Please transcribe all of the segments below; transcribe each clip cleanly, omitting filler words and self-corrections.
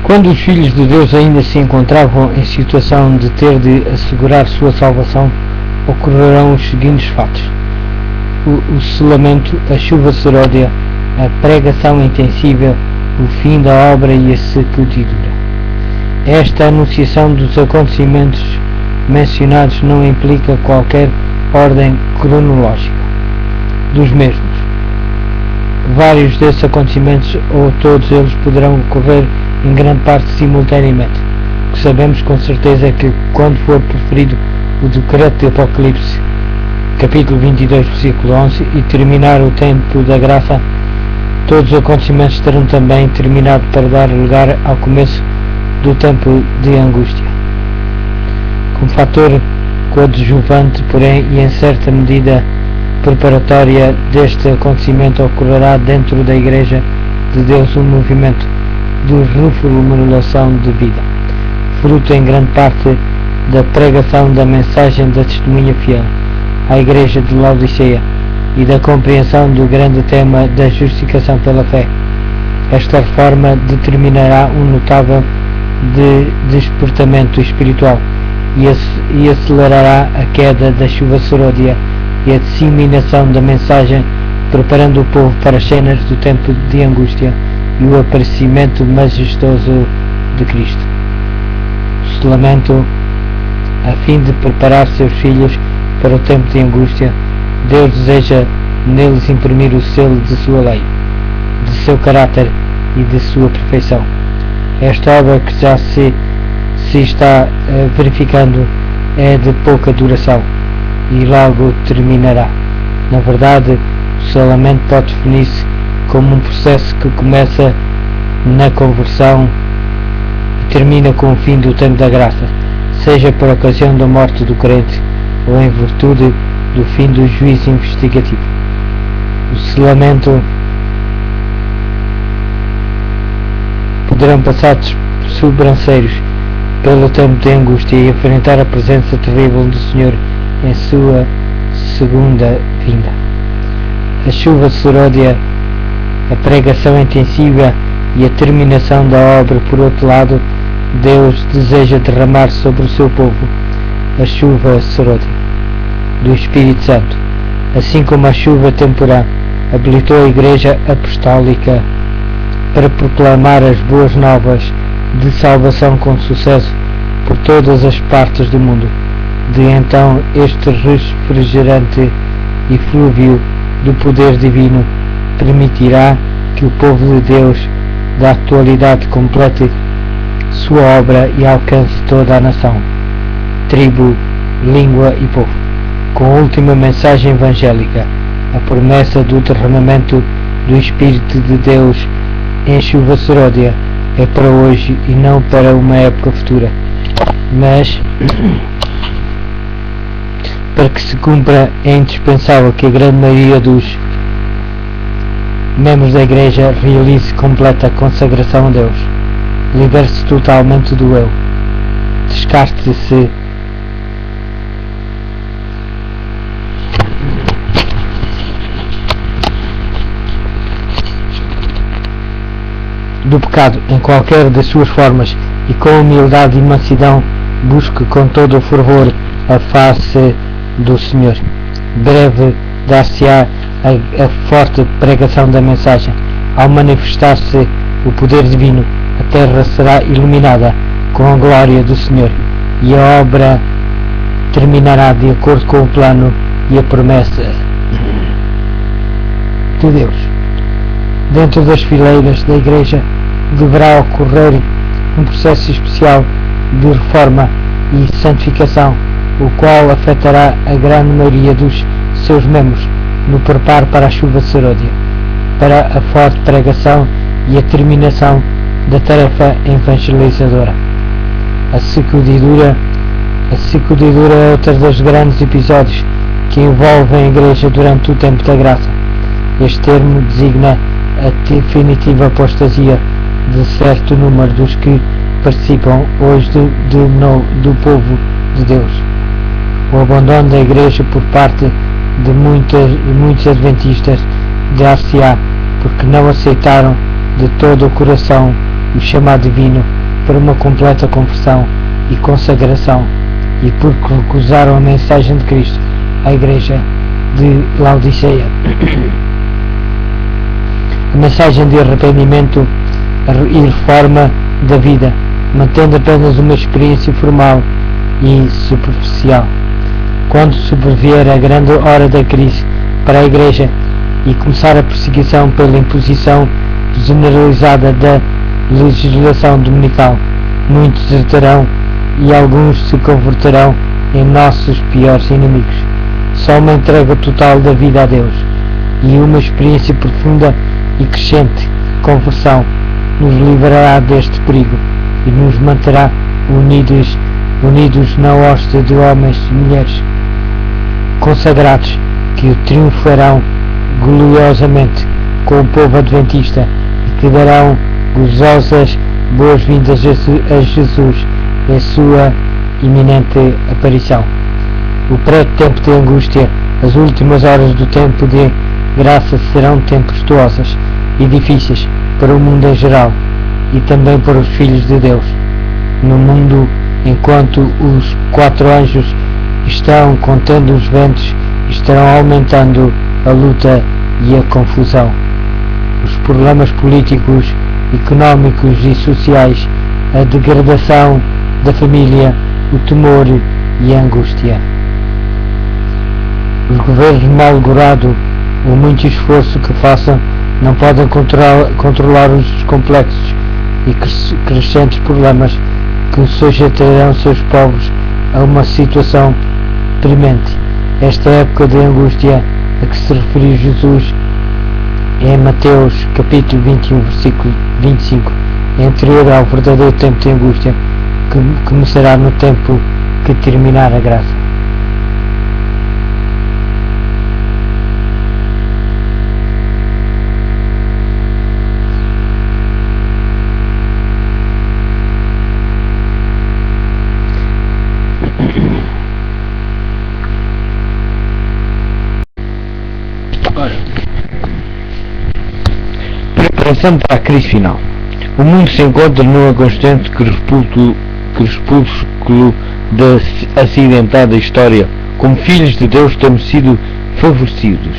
Quando os filhos de Deus ainda se encontravam em situação de ter de assegurar sua salvação, ocorrerão os seguintes fatos: o selamento, a chuva seródia, a pregação intensiva, o fim da obra e a sacudidura. Esta anunciação dos acontecimentos mencionados não implica qualquer ordem cronológica dos mesmos. Vários desses acontecimentos, ou todos eles, poderão ocorrer em grande parte simultaneamente. O que sabemos com certeza é que, quando for proferido o decreto de Apocalipse, capítulo 22, versículo 11, e terminar o tempo da graça, todos os acontecimentos terão também terminado para dar lugar ao começo do tempo de angústia. Como fator coadjuvante, porém, e em certa medida preparatória deste acontecimento, ocorrerá dentro da Igreja de Deus um movimento de reformulação de vida, fruto em grande parte da pregação da mensagem da testemunha fiel à Igreja de Laodiceia e da compreensão do grande tema da justificação pela fé. Esta reforma determinará um notável despertamento espiritual e acelerará a queda da chuva seródia e a disseminação da mensagem, preparando o povo para as cenas do tempo de angústia e o aparecimento majestoso de Cristo. O selamento, a fim de preparar seus filhos para o tempo de angústia, Deus deseja neles imprimir o selo de sua lei, de seu caráter e de sua perfeição. Esta obra, que já se está verificando, é de pouca duração e logo terminará. Na verdade, o selamento pode definir-se como um processo que começa na conversão e termina com o fim do tempo da graça, seja por ocasião da morte do crente ou em virtude do fim do juízo investigativo. O selamento poderão passar sobranceiros pelo tempo de angústia e enfrentar a presença terrível do Senhor em sua segunda vinda. A chuva seródia, a pregação intensiva e a terminação da obra. Por outro lado, Deus deseja derramar sobre o seu povo a chuva seródia do Espírito Santo, assim como a chuva temporã habilitou a Igreja Apostólica para proclamar as boas novas de salvação com sucesso por todas as partes do mundo. De então, este refrigerante e flúvio do poder divino permitirá que o povo de Deus da atualidade complete sua obra e alcance toda a nação, tribo, língua e povo, com a última mensagem evangélica, a promessa do derramamento do Espírito de Deus em chuva seródia é para hoje e não para uma época futura, mas para que se cumpra é indispensável que a grande maioria dos membros da Igreja realize completa consagração a Deus, libere-se totalmente do eu, descarte-se do pecado em qualquer das suas formas e com humildade e mansidão busque com todo o fervor a face do Senhor. Breve dar-se-á a forte pregação da mensagem. Ao manifestar-se o poder divino, a terra será iluminada com a glória do Senhor e a obra terminará de acordo com o plano e a promessa de Deus. Dentro das fileiras da Igreja deverá ocorrer um processo especial de reforma e santificação, o qual afetará a grande maioria dos seus membros no preparo para a chuva seródia, para a forte pregação e a terminação da tarefa evangelizadora. A sacudidura é outro dos grandes episódios que envolvem a Igreja durante o tempo da graça. Este termo designa a definitiva apostasia de certo número dos que participam hoje do povo de Deus. o abandono da Igreja por parte de muitos adventistas de ACA, porque não aceitaram de todo o coração o chamado divino para uma completa conversão e consagração, e porque recusaram a mensagem de Cristo à Igreja de Laodiceia. A mensagem de arrependimento e reforma da vida, mantendo apenas uma experiência formal e superficial. Quando sobrevier a grande hora da crise para a Igreja e começar a perseguição pela imposição generalizada da legislação dominical, muitos desertarão e alguns se converterão em nossos piores inimigos. Só uma entrega total da vida a Deus e uma experiência profunda e crescente conversão nos livrará deste perigo e nos manterá unidos na hóstia de homens e mulheres consagrados que o triunfarão gloriosamente com o povo adventista e que darão gozosas boas-vindas a Jesus em sua iminente aparição. O pré-tempo de angústia, as últimas horas do tempo de graça serão tempestuosas e difíceis para o mundo em geral e também para os filhos de Deus no mundo, enquanto os 4 anjos estão contendo os ventos, estarão aumentando a luta e a confusão, os problemas políticos, económicos e sociais, a degradação da família, o temor e a angústia. Os governos mal-gorados, o muito esforço que façam, não podem controlar os complexos e crescentes problemas que sujeitarão seus povos a uma situação premente. Esta época de angústia a que se referiu Jesus em Mateus capítulo 21, versículo 25, é anterior ao verdadeiro tempo de angústia que começará no tempo que terminar a graça. Preparação para a crise final. O mundo se encontra numa constante crepúsculo da acidentada história. Como filhos de Deus temos sido favorecidos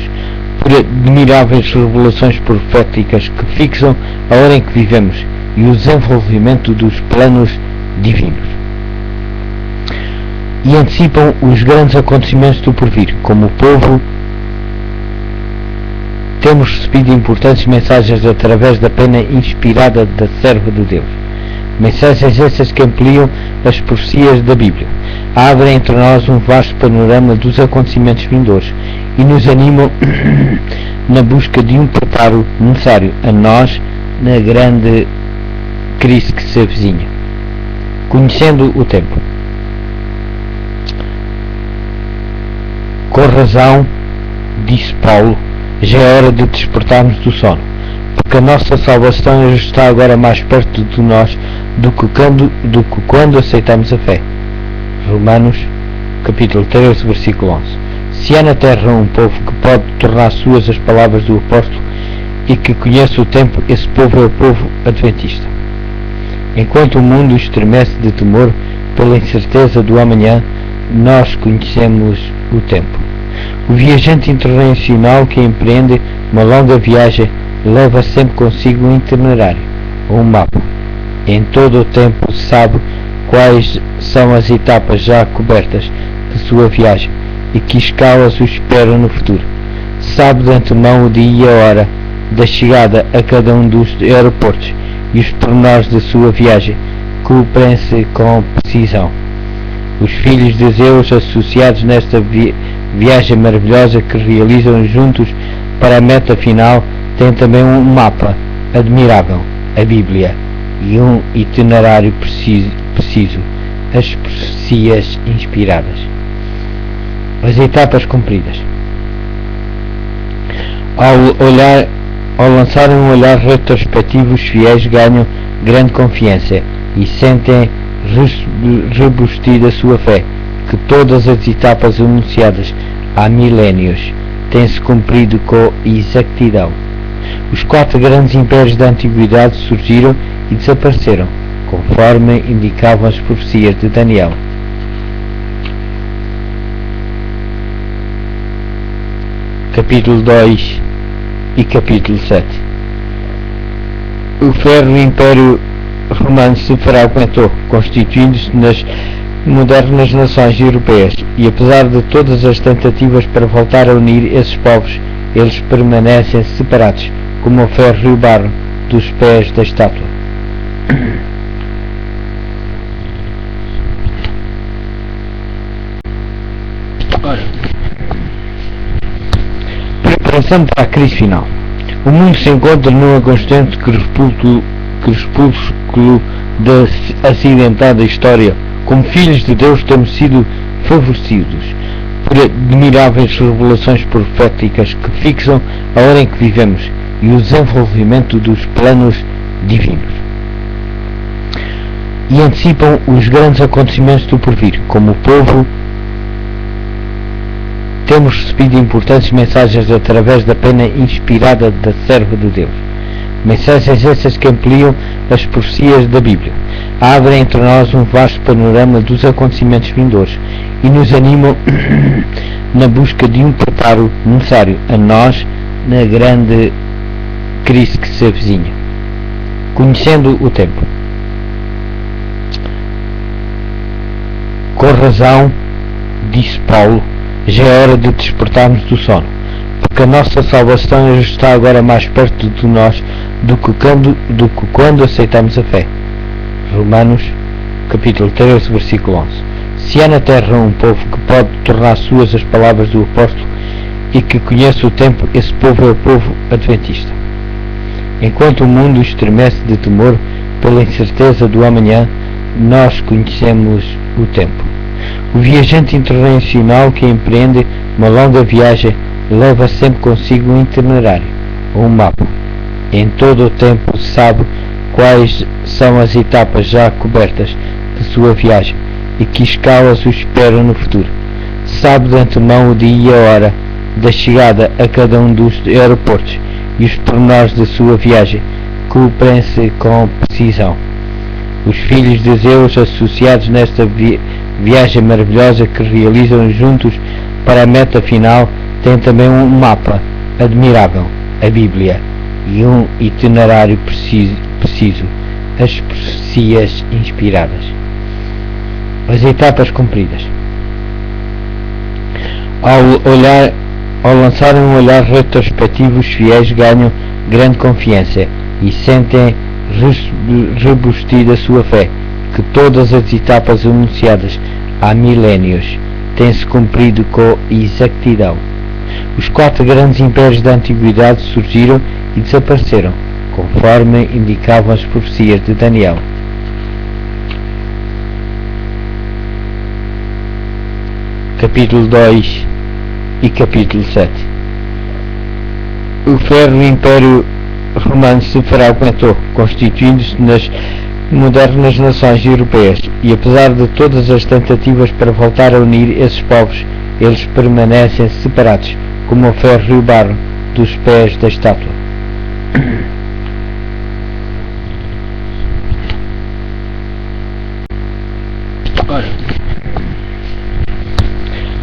por admiráveis revelações proféticas que fixam a hora em que vivemos e o desenvolvimento dos planos divinos e antecipam os grandes acontecimentos do porvir. Como povo temos recebido importantes mensagens através da pena inspirada da serva de Deus. Mensagens essas que ampliam as profecias da Bíblia, abrem entre nós um vasto panorama dos acontecimentos vindouros e nos animam na busca de um preparo necessário a nós na grande crise que se avizinha. Conhecendo o tempo. Com razão, disse Paulo, já é hora de despertarmos do sono, porque a nossa salvação está agora mais perto de nós do que quando aceitamos a fé. Romanos capítulo 13, versículo 11. Se há na terra um povo que pode tornar suas as palavras do apóstolo e que conhece o tempo, esse povo é o povo adventista. Enquanto o mundo estremece de temor pela incerteza do amanhã, nós conhecemos o tempo. O viajante internacional que empreende uma longa viagem leva sempre consigo um itinerário ou um mapa. Em todo o tempo sabe quais são as etapas já cobertas de sua viagem e que escalas o esperam no futuro. Sabe de antemão o dia e a hora da chegada a cada um dos aeroportos e os pormenores da sua viagem, cumprem-se com precisão. Os filhos de Deus associados nesta viagem maravilhosa que realizam juntos para a meta final têm também um mapa admirável, a Bíblia, e um itinerário preciso, as profecias inspiradas. As etapas cumpridas. Ao lançarem um olhar retrospectivo, os fiéis ganham grande confiança e sentem rebustir a sua fé, que todas as etapas anunciadas há milénios têm-se cumprido com exatidão. Os 4 grandes impérios da antiguidade surgiram e desapareceram, conforme indicavam as profecias de Daniel. Capítulo 2 e capítulo 7. O ferro Império Romano se fragmentou, constituindo-se nas modernas nações europeias, e apesar de todas as tentativas para voltar a unir esses povos, eles permanecem separados, como o ferro e o barro dos pés da estátua. Preparação para a crise final. O mundo se encontra num constante crepúsculo da acidentada história. Como filhos de Deus temos sido favorecidos por admiráveis revelações proféticas que fixam a hora em que vivemos e o desenvolvimento dos planos divinos, e antecipam os grandes acontecimentos do porvir. Como povo, temos recebido importantes mensagens através da pena inspirada da serva de Deus. Mensagens essas que ampliam as profecias da Bíblia, abrem entre nós um vasto panorama dos acontecimentos vindouros e nos animam na busca de um preparo necessário a nós na grande crise que se avizinha. Conhecendo o tempo. Com razão, disse Paulo, já é hora de despertarmos do sono, porque a nossa salvação está agora mais perto de nós do que quando aceitamos a fé. Romanos, capítulo 13, versículo 11. Se há na terra um povo que pode tornar suas as palavras do apóstolo e que conhece o tempo, esse povo é o povo adventista. Enquanto o mundo estremece de temor pela incerteza do amanhã, nós conhecemos o tempo. O viajante internacional que empreende uma longa viagem leva sempre consigo um itinerário, ou um mapa. Em todo o tempo sabe quais são as etapas já cobertas de sua viagem e que escalas o esperam no futuro. Sabe de antemão o dia e a hora da chegada a cada um dos aeroportos e os pormenores da sua viagem, cumprem-se com precisão. Os filhos de Deus associados nesta viagem maravilhosa que realizam juntos para a meta final têm também um mapa admirável, a Bíblia, e um itinerário preciso, as profecias inspiradas. As etapas cumpridas. Ao lançarem um olhar retrospectivo, os fiéis ganham grande confiança e sentem rebustida a sua fé, que todas as etapas anunciadas há milénios têm-se cumprido com exatidão. Os 4 grandes impérios da antiguidade surgiram e desapareceram, conforme indicavam as profecias de Daniel. Capítulo 2 e capítulo 7. O ferro Império Romano se fragmentou, constituindo-se nas modernas nações europeias, e apesar de todas as tentativas para voltar a unir esses povos, eles permanecem separados, como o ferro e o barro dos pés da estátua.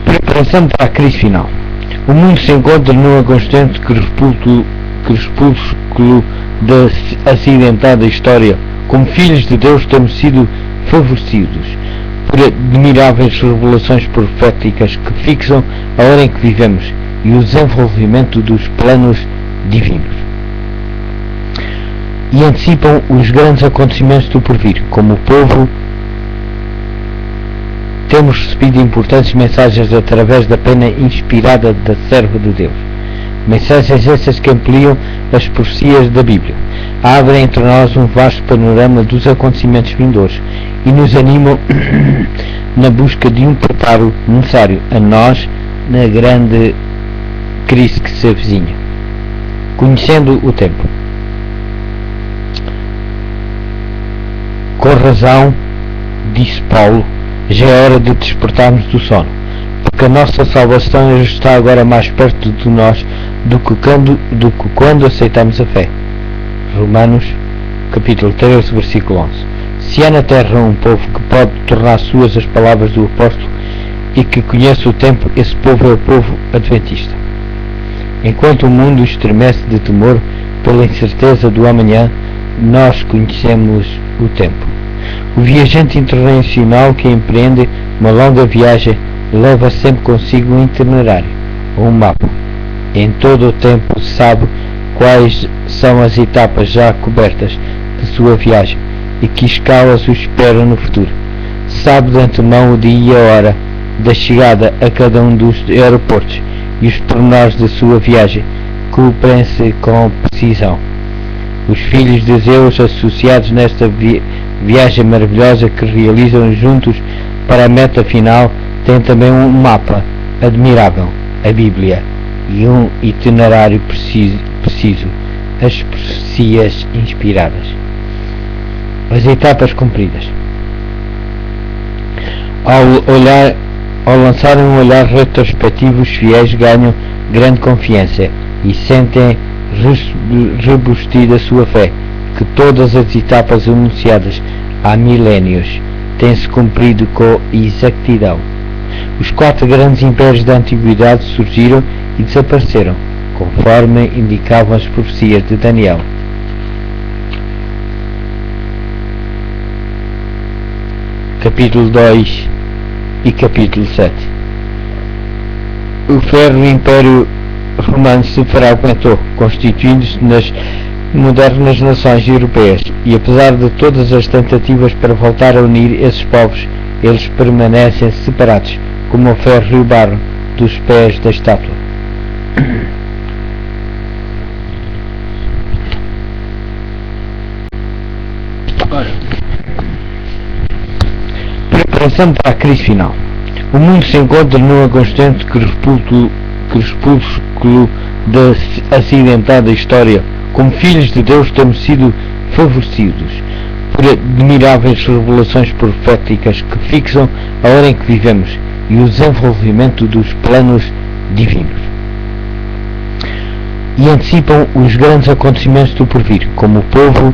Preparação para a crise final. O mundo se encontra num constante crepúsculo da acidentada história. Como filhos de Deus temos sido favorecidos por admiráveis revelações proféticas que fixam a hora em que vivemos e o desenvolvimento dos planos divinos, e antecipam os grandes acontecimentos do porvir. Como povo, temos recebido importantes mensagens através da pena inspirada da serva de Deus. Mensagens essas que ampliam as profecias da Bíblia, abrem entre nós um vasto panorama dos acontecimentos vindouros e nos animam na busca de um preparo necessário a nós na grande crise que se avizinha. Conhecendo o tempo. Com razão, disse Paulo, já é hora de despertarmos do sono, porque a nossa salvação está agora mais perto de nós do que quando aceitamos a fé. Romanos, capítulo 13, versículo 11. Se há na terra um povo que pode tornar suas as palavras do apóstolo e que conhece o tempo, esse povo é o povo adventista. Enquanto o mundo estremece de temor pela incerteza do amanhã, nós conhecemos o tempo. O viajante internacional que empreende uma longa viagem leva sempre consigo um itinerário ou um mapa. Em todo o tempo sabe quais são as etapas já cobertas de sua viagem e que escalas o esperam no futuro. Sabe de antemão o dia e a hora da chegada a cada um dos aeroportos e os pormenores da sua viagem, cumprem-se com precisão. Os filhos de Zeus, associados nesta viagem maravilhosa que realizam juntos para a meta final, têm também um mapa admirável, a Bíblia, e um itinerário preciso, as profecias inspiradas. As etapas cumpridas. Ao lançarem um olhar retrospectivo, os fiéis ganham grande confiança e sentem rebustida a sua fé, que todas as etapas anunciadas há milénios têm-se cumprido com exatidão. Os 4 grandes impérios da antiguidade surgiram e desapareceram, conforme indicavam as profecias de Daniel. Capítulo 2 e capítulo 7. O ferro Império Romano se fragmentou, constituindo-se nas modernas nações europeias, e apesar de todas as tentativas para voltar a unir esses povos, eles permanecem separados, como o ferro e o barro dos pés da estátua. Preparação para a crise final. O mundo se encontra numa constante crepúsculo da acidentada história. Como filhos de Deus temos sido favorecidos por admiráveis revelações proféticas que fixam a hora em que vivemos e o desenvolvimento dos planos divinos, e antecipam os grandes acontecimentos do porvir. Como o povo,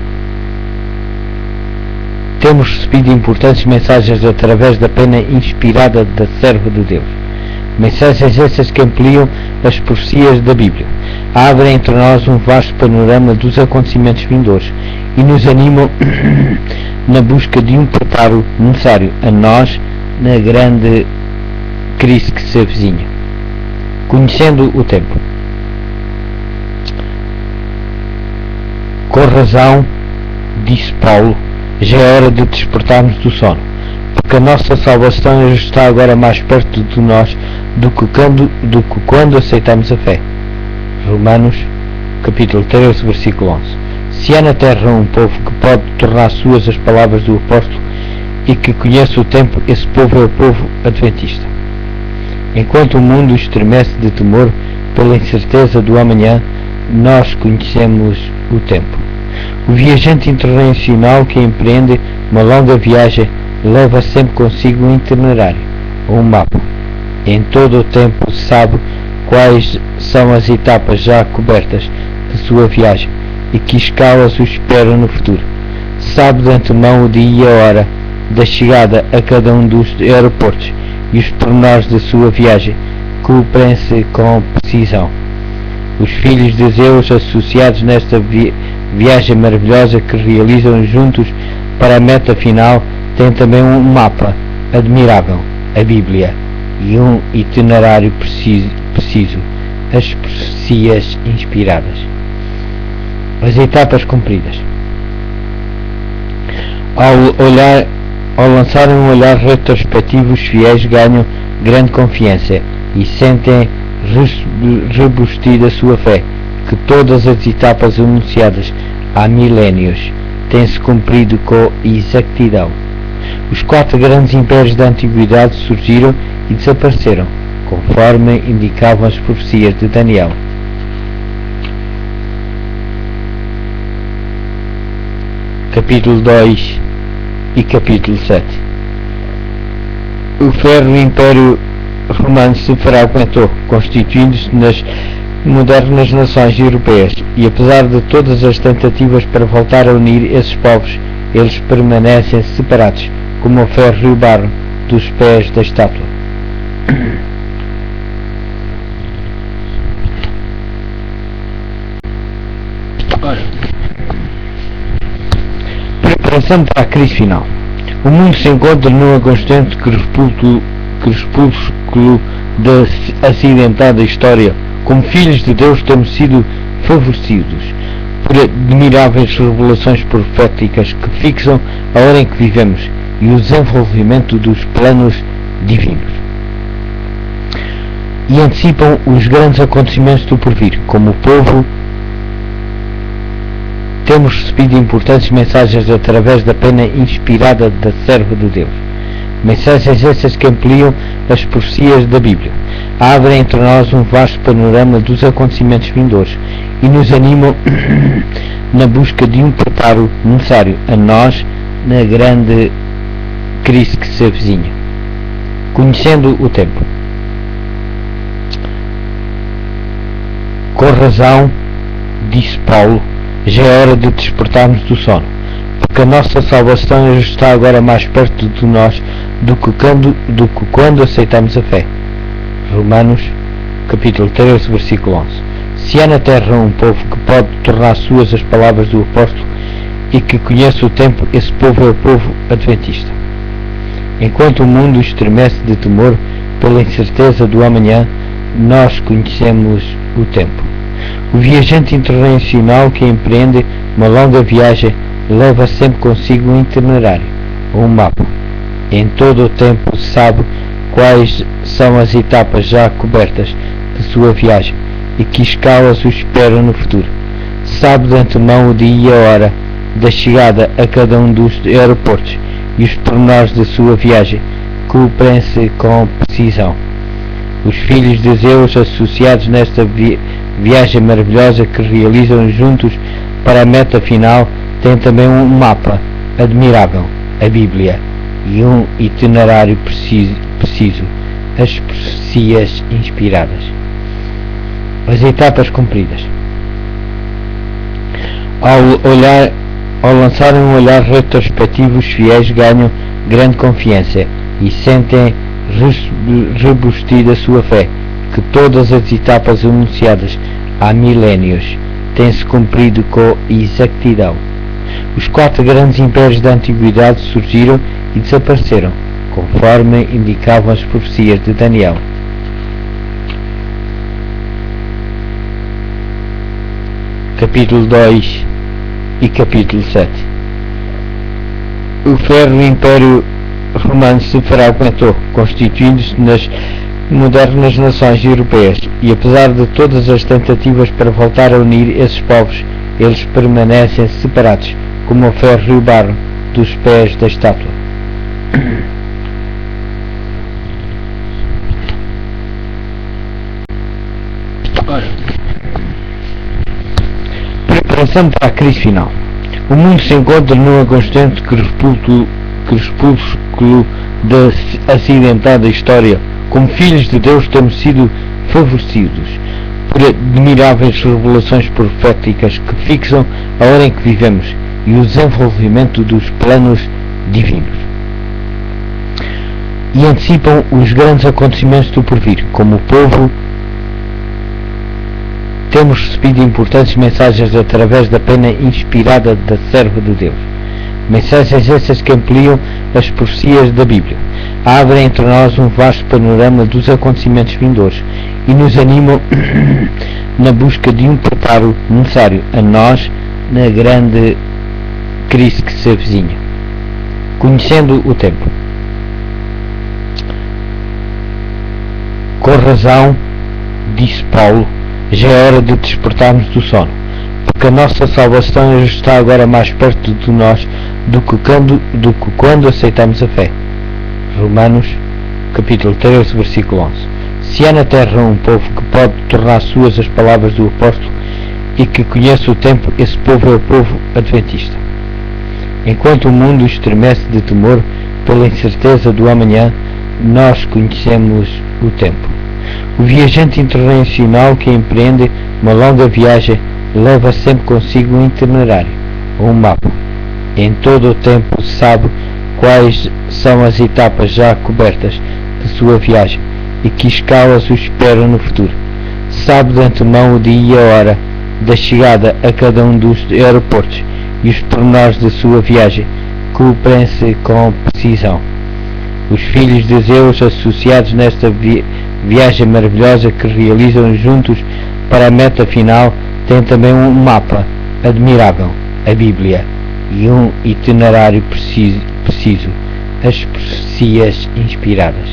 temos recebido importantes mensagens através da pena inspirada da serva de Deus. Mensagens essas que ampliam as profecias da Bíblia, abrem entre nós um vasto panorama dos acontecimentos vindouros e nos animam na busca de um preparo necessário a nós na grande crise que se avizinha. Conhecendo o tempo. Com razão, disse Paulo, já é hora de despertarmos do sono, porque a nossa salvação está agora mais perto de nós do que quando aceitamos a fé. Romanos, capítulo 13, versículo 11. Se há na terra um povo que pode tornar suas as palavras do apóstolo e que conhece o tempo, esse povo é o povo adventista. Enquanto o mundo estremece de temor pela incerteza do amanhã, nós conhecemos o tempo. O viajante internacional que empreende uma longa viagem leva sempre consigo um itinerário ou um mapa. Em todo o tempo sabe quais são as etapas já cobertas de sua viagem e que escalas o esperam no futuro. Sabe de antemão o dia e a hora da chegada a cada um dos aeroportos e os pormenores da sua viagem, cumprem-se com precisão. Os filhos de Zeus, associados nesta viagem maravilhosa que realizam juntos para a meta final, têm também um mapa admirável, a Bíblia, e um itinerário preciso, as profecias inspiradas. As etapas cumpridas. Ao lançarem um olhar retrospectivo, os fiéis ganham grande confiança e sentem rebustida a sua fé, que todas as etapas anunciadas há milénios têm-se cumprido com exatidão. Os 4 grandes impérios da antiguidade surgiram e desapareceram, conforme indicavam as profecias de Daniel. Capítulo 2 e capítulo 7. O ferro Império Romano se fragmentou, constituindo-se nas modernas nações europeias, e apesar de todas as tentativas para voltar a unir esses povos, eles permanecem separados, como o ferro e o barro dos pés da estátua. Preparação para a crise final. O mundo se encontra numa constante crepúsculo da acidentada história. Como filhos de Deus temos sido favorecidos por admiráveis revelações proféticas que fixam a hora em que vivemos e o desenvolvimento dos planos divinos. E antecipam os grandes acontecimentos do porvir. Como povo, temos recebido importantes mensagens através da pena inspirada da serva de Deus. Mensagens essas que ampliam as profecias da Bíblia, abrem entre nós um vasto panorama dos acontecimentos vindouros e nos animam na busca de um preparo necessário a nós na grande crise que se avizinha. Conhecendo o tempo. Com razão, disse Paulo, já é hora de despertarmos do sono, porque a nossa salvação está agora mais perto de nós do que quando aceitamos a fé. Romanos, capítulo 13, versículo 11. Se há na terra um povo que pode tornar suas as palavras do apóstolo e que conhece o tempo, esse povo é o povo adventista. Enquanto o mundo estremece de temor pela incerteza do amanhã, nós conhecemos o tempo. O viajante internacional que empreende uma longa viagem leva sempre consigo um itinerário, ou um mapa. Em todo o tempo sabe quais são as etapas já cobertas de sua viagem e que escalas o esperam no futuro. Sabe de antemão o dia e a hora da chegada a cada um dos aeroportos e os pormenores da sua viagem, cumprem-se com precisão. Os filhos de Deus associados nesta viagem maravilhosa que realizam juntos para a meta final têm também um mapa admirável, a Bíblia, e um itinerário preciso, as profecias inspiradas. As etapas cumpridas. Ao lançarem um olhar retrospectivo, os fiéis ganham grande confiança e sentem rebustida a sua fé, que todas as etapas anunciadas há milénios têm-se cumprido com exatidão. Os 4 grandes impérios da antiguidade surgiram e desapareceram, conforme indicavam as profecias de Daniel. Capítulo 2 e capítulo 7. O ferro Império Romano se fragmentou, constituindo-se nas modernas nações europeias, e apesar de todas as tentativas para voltar a unir esses povos, eles permanecem separados, como o ferro e o barro dos pés da estátua. Preparação para a crise final. O mundo se encontra numa constante crepúsculo da acidentada história. Como filhos de Deus temos sido favorecidos por admiráveis revelações proféticas que fixam a hora em que vivemos e o desenvolvimento dos planos divinos. E antecipam os grandes acontecimentos do porvir. Como povo, temos recebido importantes mensagens através da pena inspirada da serva de Deus. Mensagens essas que ampliam as profecias da Bíblia, abrem entre nós um vasto panorama dos acontecimentos vindouros e nos animam na busca de um preparo necessário a nós na grande crise que se avizinha. Conhecendo o tempo. Com razão, disse Paulo, já é hora de despertarmos do sono, porque a nossa salvação está agora mais perto de nós do que quando aceitamos a fé. Romanos, capítulo 13, versículo 11. Se há na terra um povo que pode tornar suas as palavras do apóstolo e que conhece o tempo, esse povo é o povo adventista. Enquanto o mundo estremece de temor pela incerteza do amanhã, nós conhecemos o tempo. O viajante internacional que empreende uma longa viagem leva sempre consigo um itinerário ou um mapa. Em todo o tempo sabe quais são as etapas já cobertas de sua viagem e que escalas o esperam no futuro. Sabe de antemão o dia e a hora da chegada a cada um dos aeroportos e os pormenores da sua viagem, cumprem-se com precisão. Os filhos de Zeus, associados nesta viagem maravilhosa que realizam juntos para a meta final, têm também um mapa admirável, a Bíblia, e um itinerário preciso, as profecias inspiradas.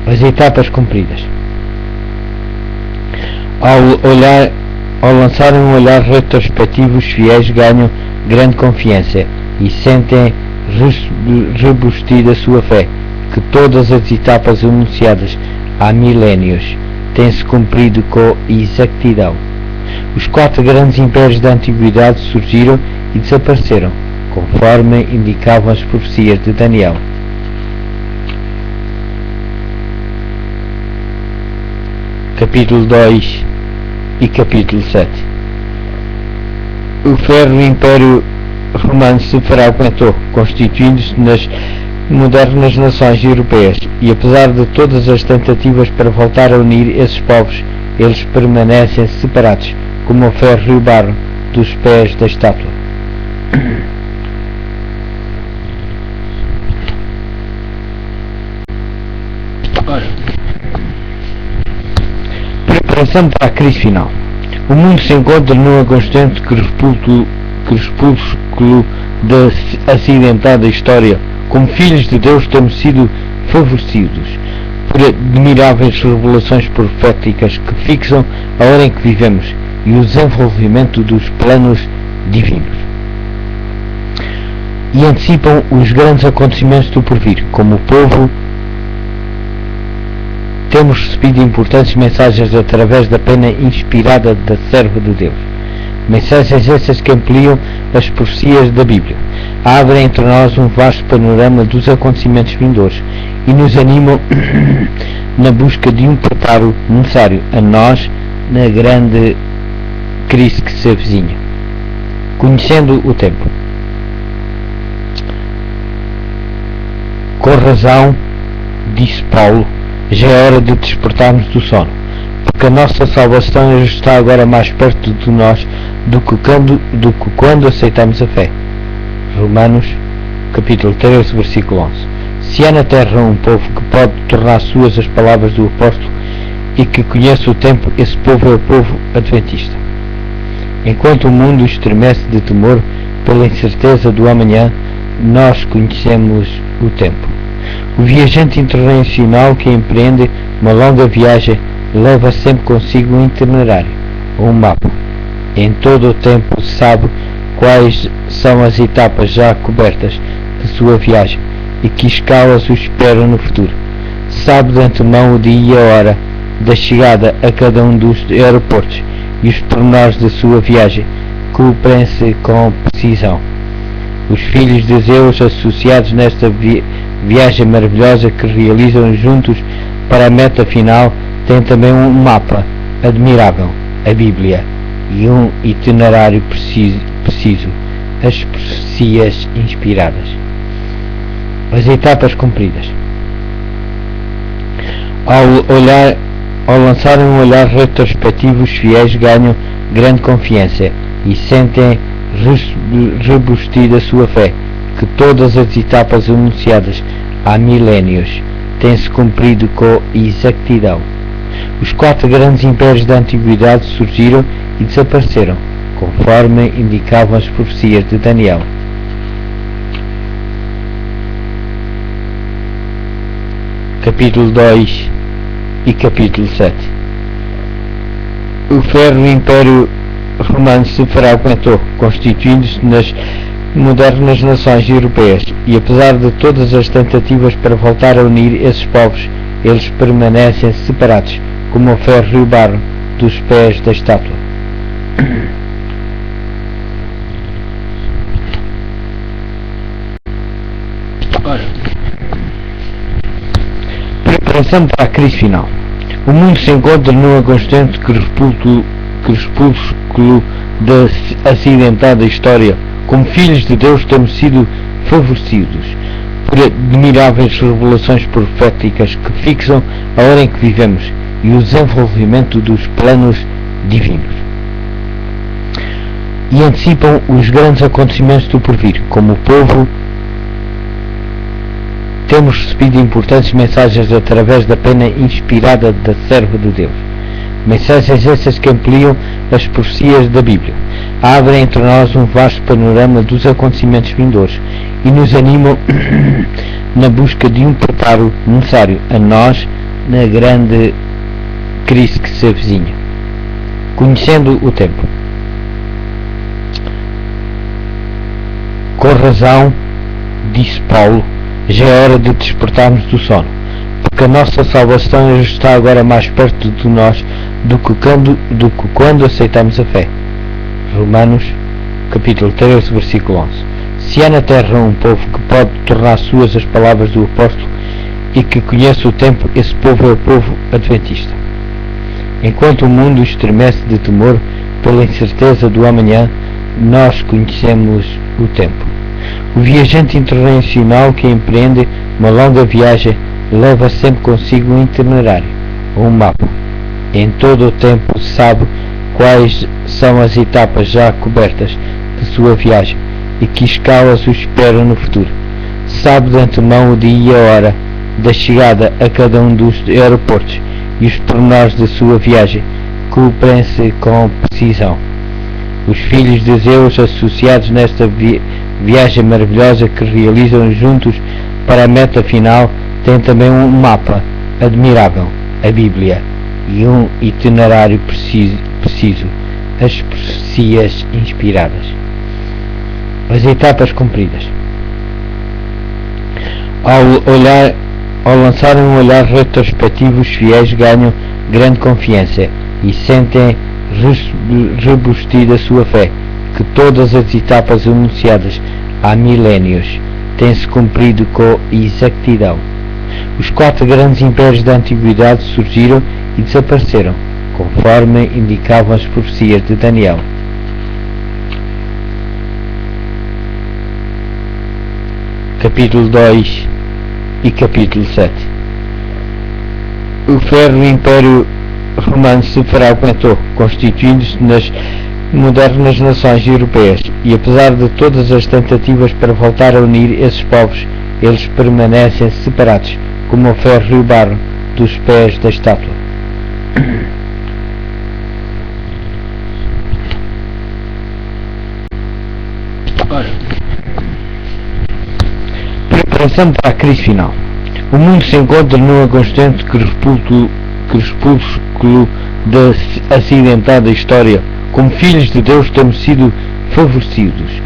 As etapas cumpridas. Ao lançarem um olhar retrospectivo, os fiéis ganham grande confiança e sentem rebustida a sua fé, que todas as etapas anunciadas há milénios têm-se cumprido com exatidão. Os 4 grandes impérios da antiguidade surgiram e desapareceram, conforme indicavam as profecias de Daniel. Capítulo 2 e capítulo 7. O ferro Império Romano se fragmentou, constituindo-se nas modernas nações europeias, e apesar de todas as tentativas para voltar a unir esses povos, eles permanecem separados, como o ferro e o barro dos pés da estátua. Preparação para a crise final. O mundo se encontra numa constante crepúsculo da acidentada história. Como filhos de Deus temos sido favorecidos por admiráveis revelações proféticas que fixam a hora em que vivemos e o desenvolvimento dos planos divinos, e antecipam os grandes acontecimentos do porvir. Como povo, temos recebido importantes mensagens através da pena inspirada da serva de Deus. Mensagens essas que ampliam as profecias da Bíblia, abrem entre nós um vasto panorama dos acontecimentos vindouros e nos animam na busca de um preparo necessário a nós na grande crise que se avizinha. Conhecendo o tempo. Com razão, disse Paulo, já é hora de despertarmos do sono, porque a nossa salvação está agora mais perto de nós do que quando aceitamos a fé. Romanos, capítulo 13, versículo 11. Se há na terra um povo que pode tornar suas as palavras do apóstolo e que conhece o tempo, esse povo é o povo adventista. Enquanto o mundo estremece de temor pela incerteza do amanhã, nós conhecemos o tempo. O viajante internacional que empreende uma longa viagem leva sempre consigo um itinerário ou um mapa. Em todo o tempo sabe quais são as etapas já cobertas de sua viagem e que escalas o esperam no futuro. Sabe de antemão o dia e a hora da chegada a cada um dos aeroportos e os pormenores da sua viagem, cumprem-se com precisão. Os filhos de Zeus, associados nesta viagem maravilhosa que realizam juntos para a meta final, têm também um mapa admirável, a Bíblia, e um itinerário preciso, as profecias inspiradas. As etapas cumpridas. Ao lançarem um olhar retrospectivo, os fiéis ganham grande confiança e sentem rebustida a sua fé, que todas as etapas anunciadas há milénios têm-se cumprido com exatidão. Os 4 grandes impérios da antiguidade surgiram e desapareceram, conforme indicavam as profecias de Daniel. Capítulo 2 e capítulo 7. O ferro Império Romano se fragmentou, constituindo-se nas modernas nações europeias, e apesar de todas as tentativas para voltar a unir esses povos, eles permanecem separados, como o ferro e o barro dos pés da estátua. Preparação para a crise final. O mundo se encontra num constante crepúsculo da acidentada história. Como filhos de Deus temos sido favorecidos por admiráveis revelações proféticas que fixam a hora em que vivemos e o desenvolvimento dos planos divinos. E antecipam os grandes acontecimentos do porvir. Como povo, temos recebido importantes mensagens através da pena inspirada da serva de Deus. Mensagens essas que ampliam as profecias da Bíblia, abrem entre nós um vasto panorama dos acontecimentos vindouros e nos animam na busca de um preparo necessário a nós na grande crise que se avizinha. Conhecendo o tempo. Com razão, disse Paulo, já é hora de despertarmos do sono, porque a nossa salvação está agora mais perto de nós do que quando aceitamos a fé. Romanos, capítulo 13, versículo 11. Se há na terra um povo que pode tornar suas as palavras do apóstolo e que conhece o tempo, esse povo é o povo adventista. Enquanto o mundo estremece de temor pela incerteza do amanhã, nós conhecemos o tempo. O viajante internacional que empreende uma longa viagem leva sempre consigo um itinerário ou um mapa. Em todo o tempo sabe quais são as etapas já cobertas de sua viagem e que escalas o esperam no futuro. Sabe de antemão o dia e a hora da chegada a cada um dos aeroportos e os pormenores da sua viagem cumprem-se com precisão. Os filhos de Deus associados nesta viagem maravilhosa que realizam juntos para a meta final têm também um mapa admirável, a Bíblia, e um itinerário preciso, as profecias inspiradas. As etapas cumpridas. Ao lançarem um olhar retrospectivo, os fiéis ganham grande confiança e sentem rebustida sua fé, que todas as etapas anunciadas há milénios têm-se cumprido com exatidão. Os 4 grandes impérios da antiguidade surgiram e desapareceram, conforme indicavam as profecias de Daniel. Capítulo 2 e capítulo 7. O ferro Império Romano se fragmentou, constituindo-se nas modernas nações europeias, e apesar de todas as tentativas para voltar a unir esses povos, eles permanecem separados, como o ferro e o barro dos pés da estátua. Preparação para a crise final. O mundo se encontra num constante crepúsculo da acidentada história. Como filhos de Deus temos sido favorecidos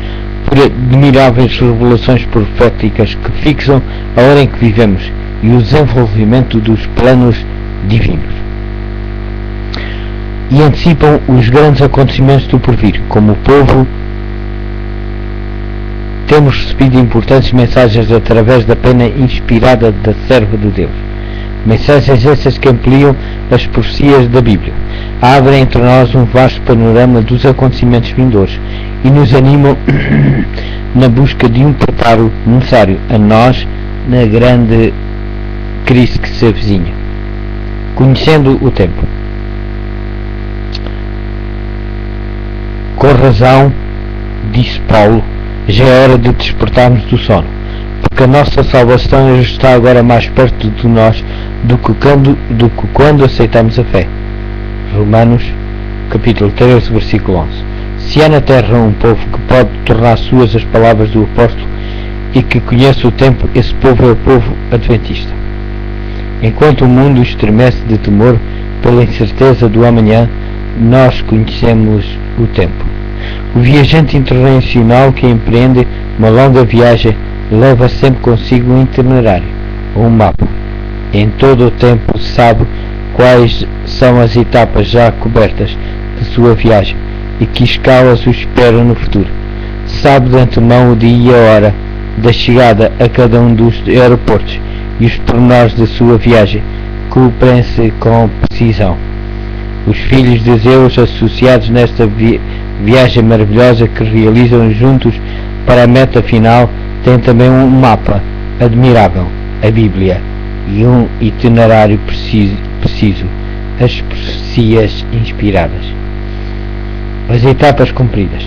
por admiráveis revelações proféticas que fixam a hora em que vivemos e o desenvolvimento dos planos divinos. E antecipam os grandes acontecimentos do porvir. Como povo, temos recebido importantes mensagens através da pena inspirada da serva de Deus. Mensagens essas que ampliam as profecias da Bíblia, abrem entre nós um vasto panorama dos acontecimentos vindouros e nos animam na busca de um preparo necessário a nós na grande crise que se avizinha. Conhecendo o tempo. Com razão, disse Paulo, já é hora de despertarmos do sono, porque a nossa salvação está agora mais perto de nós do que quando aceitamos a fé. Romanos, capítulo 13, versículo 11. Se há na terra um povo que pode tornar suas as palavras do apóstolo e que conhece o tempo, esse povo é o povo adventista. Enquanto o mundo estremece de temor pela incerteza do amanhã, nós conhecemos o tempo. O viajante internacional que empreende uma longa viagem leva sempre consigo um itinerário ou um mapa. Em todo o tempo sabe quais são as etapas já cobertas de sua viagem e que escalas o esperam no futuro. Sabe de antemão o dia e a hora da chegada a cada um dos aeroportos e os pormenores da sua viagem cumprem-se com precisão. Os filhos de Zeus, associados nesta viagem maravilhosa que realizam juntos para a meta final, têm também um mapa admirável, a Bíblia, e um itinerário preciso, as profecias inspiradas. As etapas cumpridas.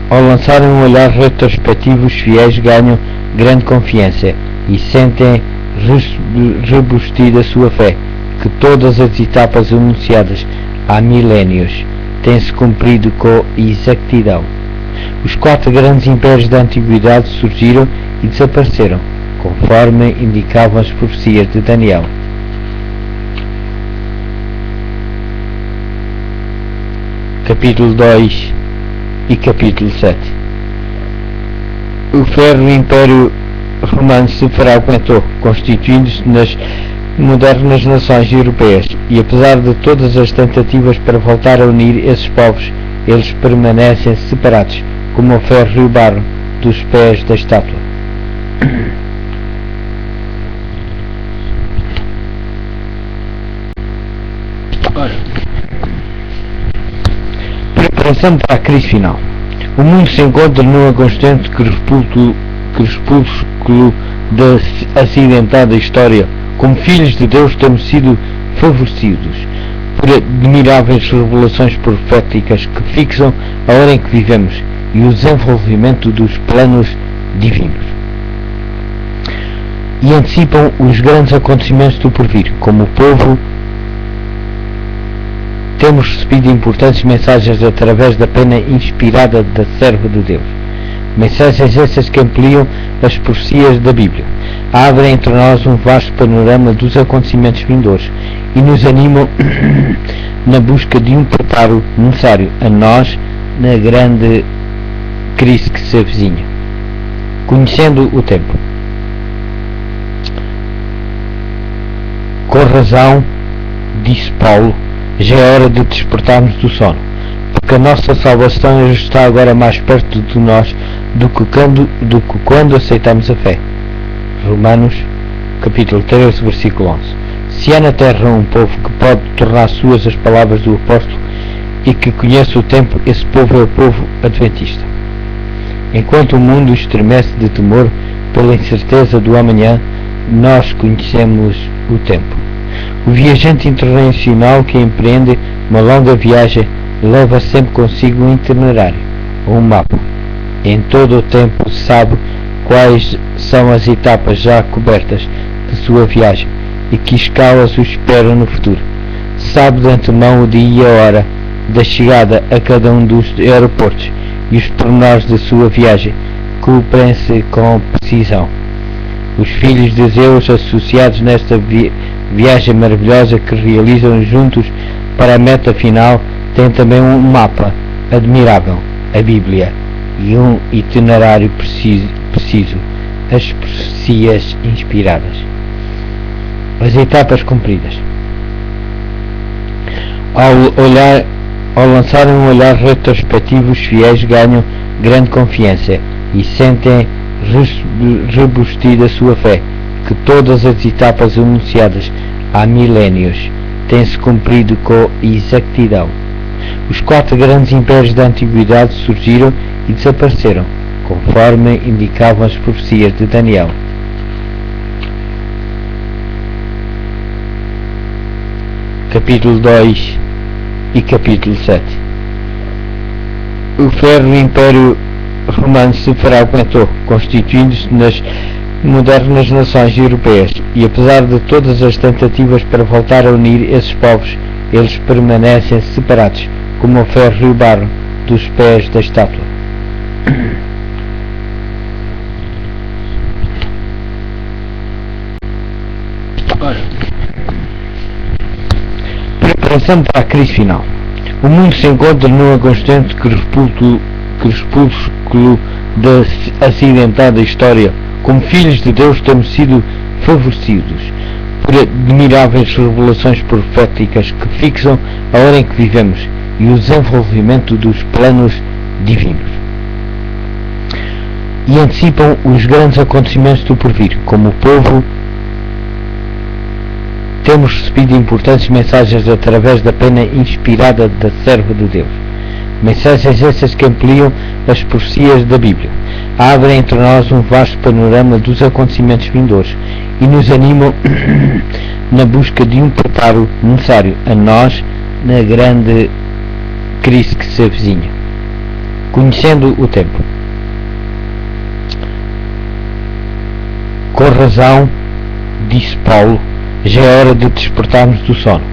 Ao lançarem um olhar retrospectivo, os fiéis ganham grande confiança e sentem rebustir a sua fé, que todas as etapas anunciadas há milénios têm-se cumprido com exatidão. Os 4 grandes impérios da antiguidade surgiram e desapareceram, conforme indicavam as profecias de Daniel. Capítulo 2 e capítulo 7. O ferro Império Romano se fragmentou, constituindo-se nas modernas nações europeias, e apesar de todas as tentativas para voltar a unir esses povos, eles permanecem separados, como o ferro e o barro dos pés da estátua. Preparação para a crise final. O mundo se encontra numa constante crepúsculo da acidentada história. Como filhos de Deus temos sido favorecidos por admiráveis revelações proféticas que fixam a hora em que vivemos e o desenvolvimento dos planos divinos, e antecipam os grandes acontecimentos do porvir. Como povo, temos recebido importantes mensagens através da pena inspirada da serva de Deus. Mensagens essas que ampliam as profecias da Bíblia, abrem entre nós um vasto panorama dos acontecimentos vindouros e nos animam na busca de um preparo necessário a nós na grande crise que se avizinha. Conhecendo o tempo. Com razão, disse Paulo, já é hora de despertarmos do sono, porque a nossa salvação está agora mais perto de nós do que quando aceitamos a fé. Romanos, capítulo 13, versículo 11. Se há na terra um povo que pode tornar suas as palavras do apóstolo e que conhece o tempo, esse povo é o povo adventista. Enquanto o mundo estremece de temor pela incerteza do amanhã, nós conhecemos o tempo. O viajante internacional que empreende uma longa viagem leva sempre consigo um itinerário, ou um mapa. Em todo o tempo sabe quais são as etapas já cobertas de sua viagem e que escalas o esperam no futuro. Sabe de antemão o dia e a hora da chegada a cada um dos aeroportos e os pormenores da sua viagem cumprem-se com precisão. Os filhos de Zeus, associados nesta viagem maravilhosa que realizam juntos para a meta final, têm também um mapa admirável, a Bíblia, e um itinerário preciso, as profecias inspiradas. As etapas cumpridas. Ao lançarem um olhar retrospectivo, os fiéis ganham grande confiança e sentem rebustir a sua fé, que todas as etapas anunciadas há milénios têm-se cumprido com exatidão. Os 4 grandes impérios da antiguidade surgiram e desapareceram, conforme indicavam as profecias de Daniel. Capítulo 2 e capítulo 7. O ferro Império Romano se fragmentou, constituindo-se nas modernas nações europeias, e apesar de todas as tentativas para voltar a unir esses povos, eles permanecem separados, como o ferro e o barro dos pés da estátua. Preparação para a crise final. O mundo se encontra numa constante crepúsculo da acidentada história. Como filhos de Deus temos sido favorecidos por admiráveis revelações proféticas que fixam a hora em que vivemos e o desenvolvimento dos planos divinos, e antecipam os grandes acontecimentos do porvir. Como povo, temos recebido importantes mensagens através da pena inspirada da serva de Deus. Mensagens essas que ampliam as profecias da Bíblia, abrem entre nós um vasto panorama dos acontecimentos vindouros e nos animam na busca de um preparo necessário a nós na grande crise que se avizinha. Conhecendo o tempo. Com razão, disse Paulo, já é hora de despertarmos do sono,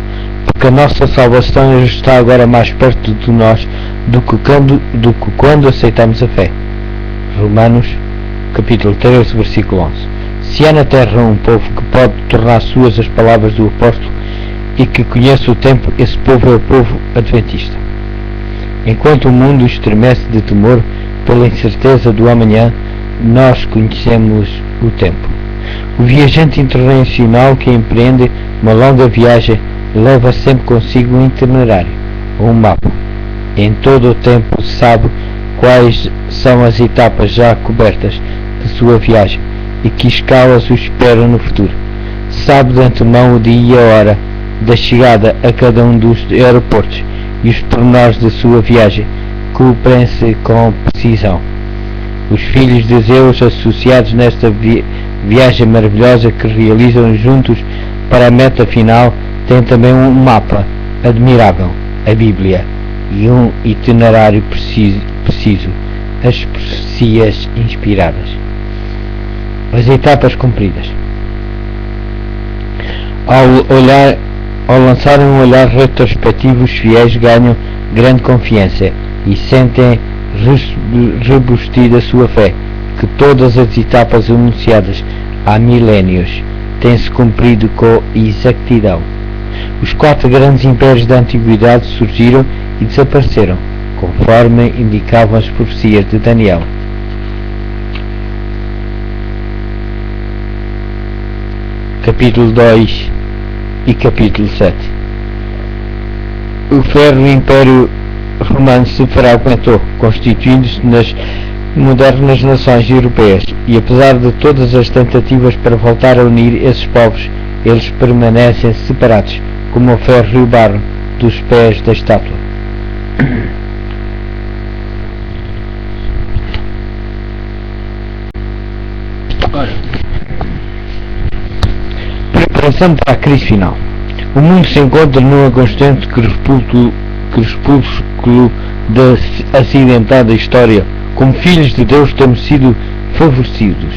porque a nossa salvação está agora mais perto de nós do que quando aceitamos a fé. Romanos, capítulo 13, versículo 11. Se há na terra um povo que pode tornar suas as palavras do apóstolo e que conhece o tempo, esse povo é o povo adventista. Enquanto o mundo estremece de temor pela incerteza do amanhã, nós conhecemos o tempo. O viajante internacional que empreende uma longa viagem leva sempre consigo um itinerário, ou um mapa. Em todo o tempo sabe quais são as etapas já cobertas de sua viagem e que escalas o esperam no futuro. Sabe de antemão o dia e a hora da chegada a cada um dos aeroportos e os pormenores da sua viagem, cumprem-se com precisão. Os filhos de Zeus, associados nesta viagem maravilhosa que realizam juntos para a meta final, têm também um mapa admirável, a Bíblia, e um itinerário preciso, as profecias inspiradas. As etapas cumpridas. Ao lançarem um olhar retrospectivo, os fiéis ganham grande confiança e sentem rebustida a sua fé, que todas as etapas anunciadas há milénios têm-se cumprido com exatidão. Os 4 grandes impérios da antiguidade surgiram e desapareceram, conforme indicavam as profecias de Daniel. Capítulo 2 e capítulo 7. O ferro Império Romano se fragmentou, constituindo-se nas modernas nações europeias, e apesar de todas as tentativas para voltar a unir esses povos, eles permanecem separados, como o ferro e o barro dos pés da estátua. Preparação para a crise final. O mundo se encontra numa constante crepúsculo da acidentada história. Como filhos de Deus temos sido favorecidos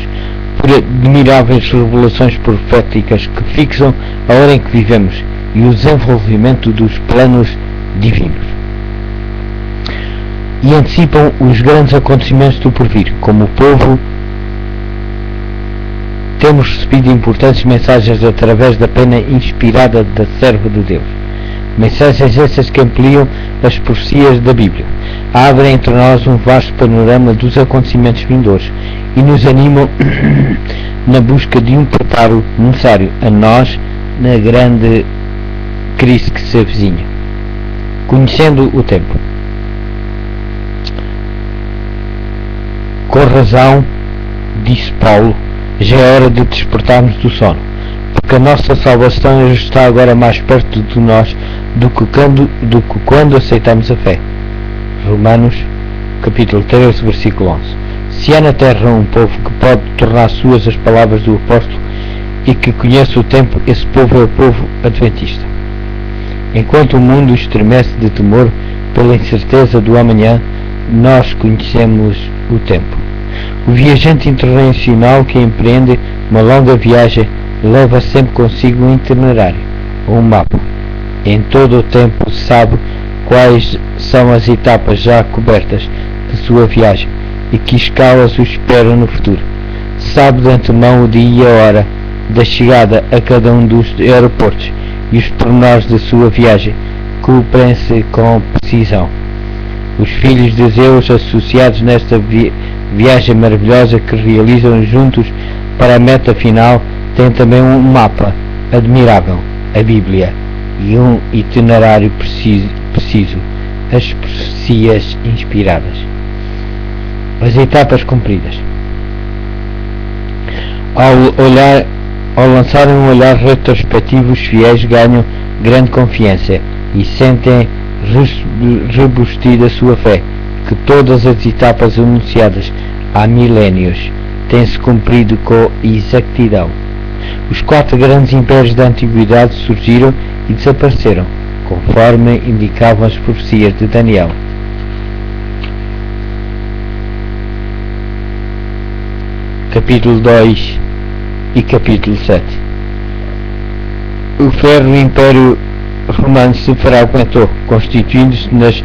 por admiráveis revelações proféticas que fixam a hora em que vivemos e o desenvolvimento dos planos divinos, e antecipam os grandes acontecimentos do porvir. Como povo, temos recebido importantes mensagens através da pena inspirada da serva de Deus. Mensagens essas que ampliam as profecias da Bíblia, abrem entre nós um vasto panorama dos acontecimentos vindouros e nos animam na busca de um preparo necessário a nós na grande crise que se avizinha. Conhecendo o tempo. Com razão, disse Paulo, já é hora de despertarmos do sono, porque a nossa salvação está agora mais perto de nós do que quando aceitamos a fé. Romanos, capítulo 13, versículo 11. Se há na terra um povo que pode tornar suas as palavras do apóstolo e que conhece o tempo, esse povo é o povo adventista. Enquanto o mundo estremece de temor pela incerteza do amanhã, nós conhecemos o tempo. O viajante internacional que empreende uma longa viagem leva sempre consigo um itinerário, ou um mapa. Em todo o tempo sabe quais são as etapas já cobertas de sua viagem e que escalas o esperam no futuro. Sabe de antemão o dia e a hora da chegada a cada um dos aeroportos e os pormenores da sua viagem, cumprem-se com precisão. Os filhos de Zeus, associados nesta viagem maravilhosa que realizam juntos para a meta final, têm também um mapa admirável, a Bíblia, e um itinerário preciso, as profecias inspiradas. As etapas cumpridas. Ao lançarem um olhar retrospectivo, os fiéis ganham grande confiança e sentem rebustir a sua fé, que todas as etapas anunciadas há milénios têm-se cumprido com exatidão. Os 4 grandes impérios da antiguidade surgiram e desapareceram, conforme indicavam as profecias de Daniel. Capítulo 2 e capítulo 7. O ferro Império Romano se fragmentou, constituindo-se nas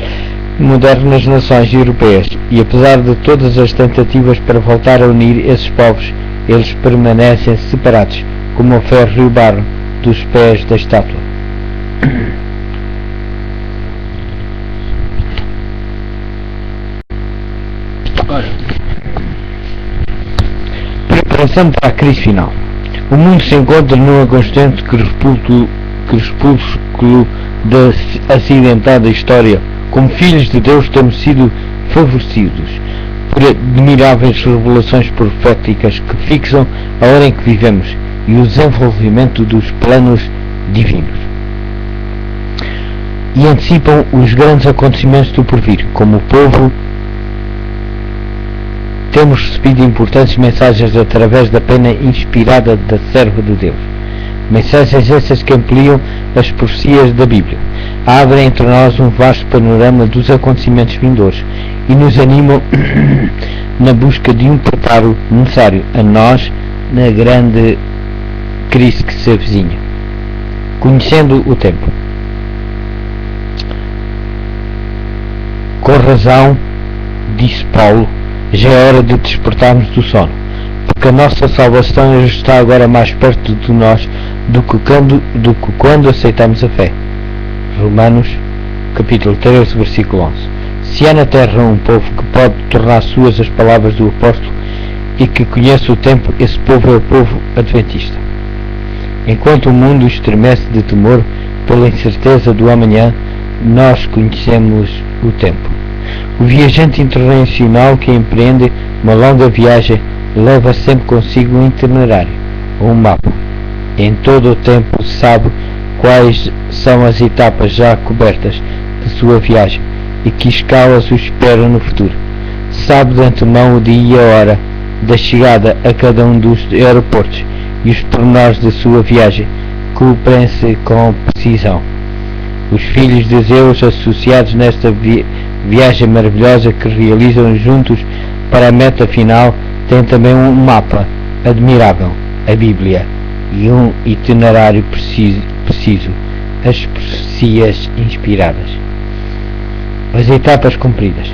modernas nações europeias, e apesar de todas as tentativas para voltar a unir esses povos, eles permanecem separados, como o ferro e o barro dos pés da estátua. Preparação para a crise final. O mundo se encontra num constante crepúsculo da acidentada história. Como filhos de Deus temos sido favorecidos por admiráveis revelações proféticas que fixam a hora em que vivemos e o desenvolvimento dos planos divinos, e antecipam os grandes acontecimentos do porvir. Como povo, temos recebido importantes mensagens através da pena inspirada da serva de Deus. Mensagens essas que ampliam as profecias da Bíblia, abrem entre nós um vasto panorama dos acontecimentos vindouros e nos animam na busca de um preparo necessário a nós na grande crise que se avizinha. Conhecendo o tempo. Com razão, disse Paulo, já é hora de despertarmos do sono, porque a nossa salvação está agora mais perto de nós do que quando aceitamos a fé. Romanos, capítulo 13, versículo 11. Se há na terra um povo que pode tornar suas as palavras do apóstolo e que conhece o tempo, esse povo é o povo adventista. Enquanto o mundo estremece de temor pela incerteza do amanhã, nós conhecemos o tempo. O viajante internacional que empreende uma longa viagem leva sempre consigo um itinerário ou um mapa. Em todo o tempo sabe quais são as etapas já cobertas de sua viagem e que escalas o esperam no futuro. Sabe de antemão o dia e a hora da chegada a cada um dos aeroportos e os pormenores da sua viagem cumprem-se com precisão. Os filhos de Zeus associados nesta viagem maravilhosa que realizam juntos para a meta final têm também um mapa admirável, a Bíblia, e um itinerário preciso, as profecias inspiradas. As etapas cumpridas.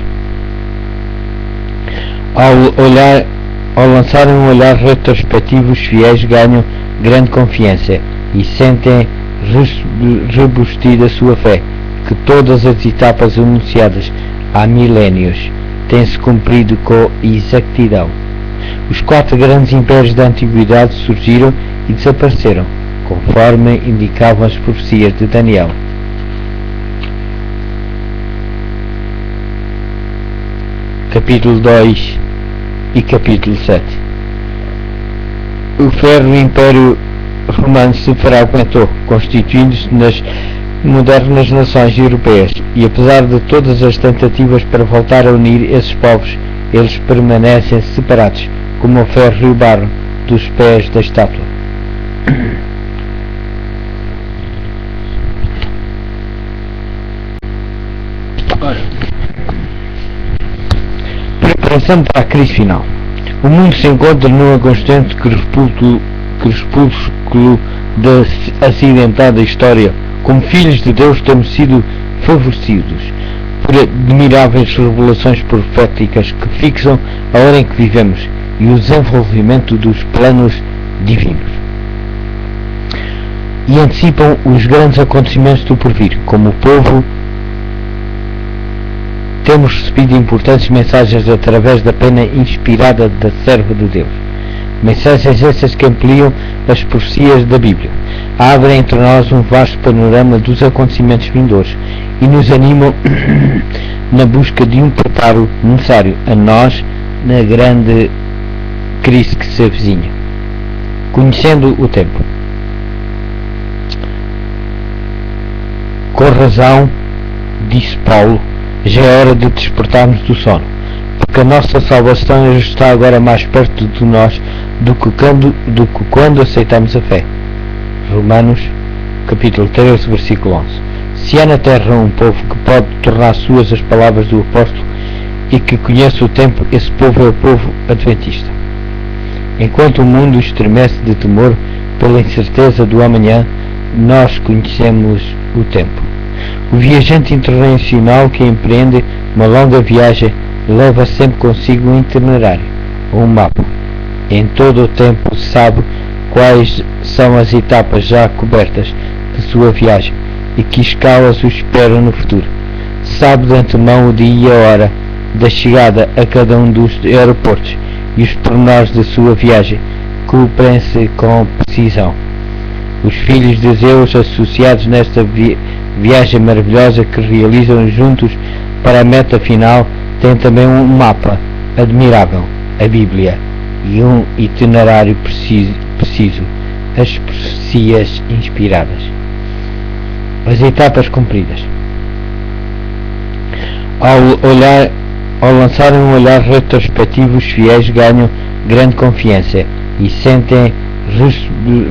Ao lançarem um olhar retrospectivo, os fiéis ganham grande confiança e sentem rebustir a sua fé, que todas as etapas anunciadas há milénios têm-se cumprido com exatidão. Os 4 grandes impérios da antiguidade surgiram e desapareceram, conforme indicavam as profecias de Daniel. Capítulo 2 e capítulo 7. O ferro Império Romano se fragmentou, constituindo-se nas modernas nações europeias, e apesar de todas as tentativas para voltar a unir esses povos, eles permanecem separados, como o ferro e o barro dos pés da estátua. Preparação para a crise final. O mundo se encontra num constante crepúsculo da acidentada história. Como filhos de Deus temos sido favorecidos por admiráveis revelações proféticas que fixam a hora em que vivemos e o desenvolvimento dos planos divinos, e antecipam os grandes acontecimentos do porvir. Como povo, temos recebido importantes mensagens através da pena inspirada da serva de Deus. Mensagens essas que ampliam as profecias da Bíblia, abrem entre nós um vasto panorama dos acontecimentos vindouros e nos animam na busca de um preparo necessário a nós na grande crise que se avizinha. Conhecendo o tempo. Com razão, disse Paulo, já é hora de despertarmos do sono, porque a nossa salvação está agora mais perto de nós do que quando aceitamos a fé. Romanos, capítulo 13, versículo 11. Se há na terra um povo que pode tornar suas as palavras do apóstolo e que conhece o tempo, esse povo é o povo adventista. Enquanto o mundo estremece de temor pela incerteza do amanhã, nós conhecemos o tempo. O viajante internacional que empreende uma longa viagem leva sempre consigo um itinerário ou um mapa. Em todo o tempo sabe quais são as etapas já cobertas de sua viagem e que escalas o esperam no futuro. Sabe de antemão o dia e a hora da chegada a cada um dos aeroportos e os pormenores da sua viagem, cumprem-se com precisão. Os filhos de Zeus, associados nesta viagem maravilhosa que realizam juntos para a meta final, têm também um mapa admirável, a Bíblia, e um itinerário preciso, as profecias inspiradas. As etapas cumpridas. Ao lançarem um olhar retrospectivo, os fiéis ganham grande confiança e sentem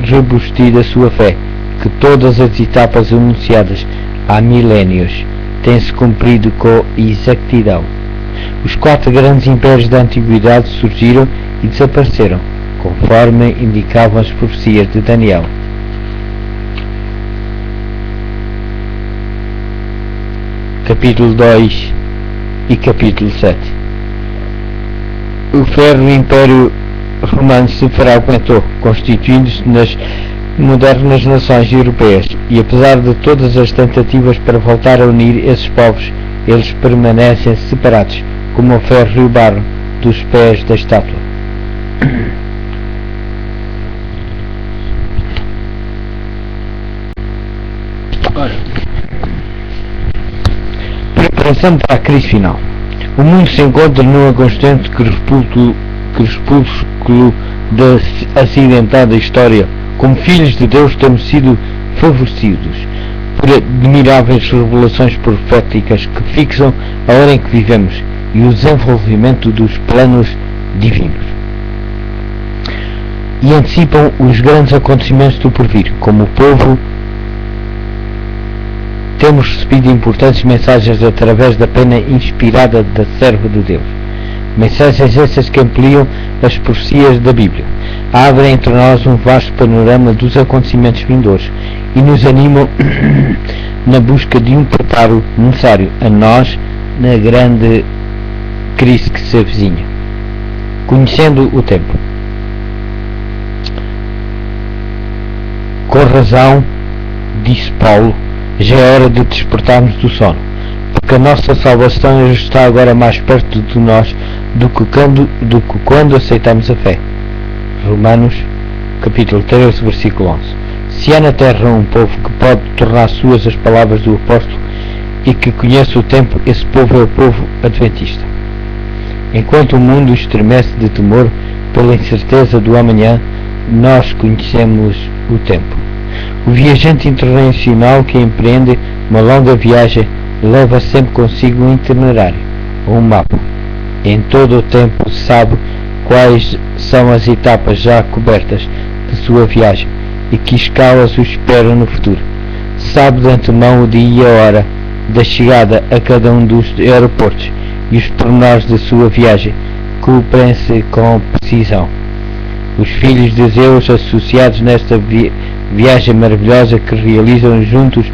rebustida a sua fé, que todas as etapas anunciadas há milénios têm-se cumprido com exatidão. Os 4 grandes impérios da antiguidade surgiram e desapareceram, conforme indicavam as profecias de Daniel. Capítulo 2 e capítulo 7. O ferro Império Romano se fragmentou, constituindo-se nas modernas nações europeias, e apesar de todas as tentativas para voltar a unir esses povos, eles permanecem separados, como o ferro e o barro dos pés da estátua. Preparação para a crise final. O mundo se encontra numa constante crepúsculo da acidentada história. Como filhos de Deus temos sido favorecidos por admiráveis revelações proféticas que fixam a hora em que vivemos e o desenvolvimento dos planos divinos, e antecipam os grandes acontecimentos do porvir. Como povo, temos recebido importantes mensagens através da pena inspirada da serva de Deus. Mensagens essas que ampliam as profecias da Bíblia, abrem entre nós um vasto panorama dos acontecimentos vindouros e nos animam na busca de um preparo necessário a nós na grande crise que se avizinha. Conhecendo o tempo. Com razão, disse Paulo, já é hora de despertarmos do sono, porque a nossa salvação está agora mais perto de nós do que quando aceitamos a fé. Romanos, capítulo 13, versículo 11. Se há na terra um povo que pode tornar suas as palavras do apóstolo e que conhece o tempo, esse povo é o povo adventista. Enquanto o mundo estremece de temor pela incerteza do amanhã, nós conhecemos o tempo. O viajante internacional que empreende uma longa viagem leva sempre consigo um itinerário ou um mapa. Em todo o tempo sabe quais são as etapas já cobertas de sua viagem e que escalas o esperam no futuro. Sabe de antemão o dia e a hora da chegada a cada um dos aeroportos e os pormenores da sua viagem, cumprem-se com precisão. Os filhos de Zeus, associados nesta viagem maravilhosa que realizam juntos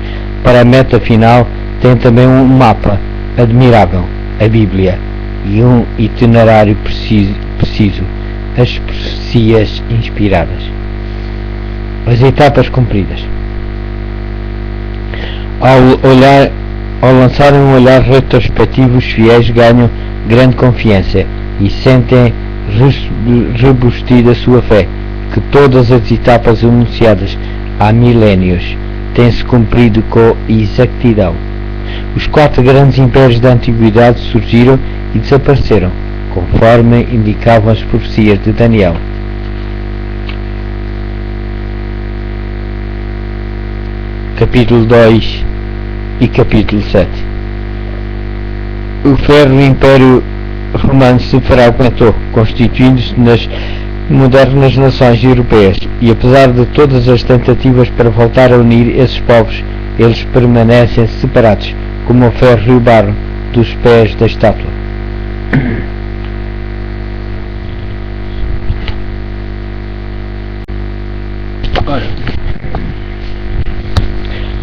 para a meta final, têm também um mapa admirável, a Bíblia, e um itinerário preciso, as profecias inspiradas. As etapas cumpridas. Ao lançarem um olhar retrospectivo, os fiéis ganham grande confiança e sentem rebustida a sua fé, que todas as etapas anunciadas há milénios têm-se cumprido com exatidão. Os 4 grandes impérios da antiguidade surgiram e desapareceram, conforme indicavam as profecias de Daniel. capítulo 2 e capítulo 7. O ferro Império Romano se fragmentou, constituindo-se nas modernas nações europeias, e apesar de todas as tentativas para voltar a unir esses povos, eles permanecem separados, como o ferro e o barro dos pés da estátua.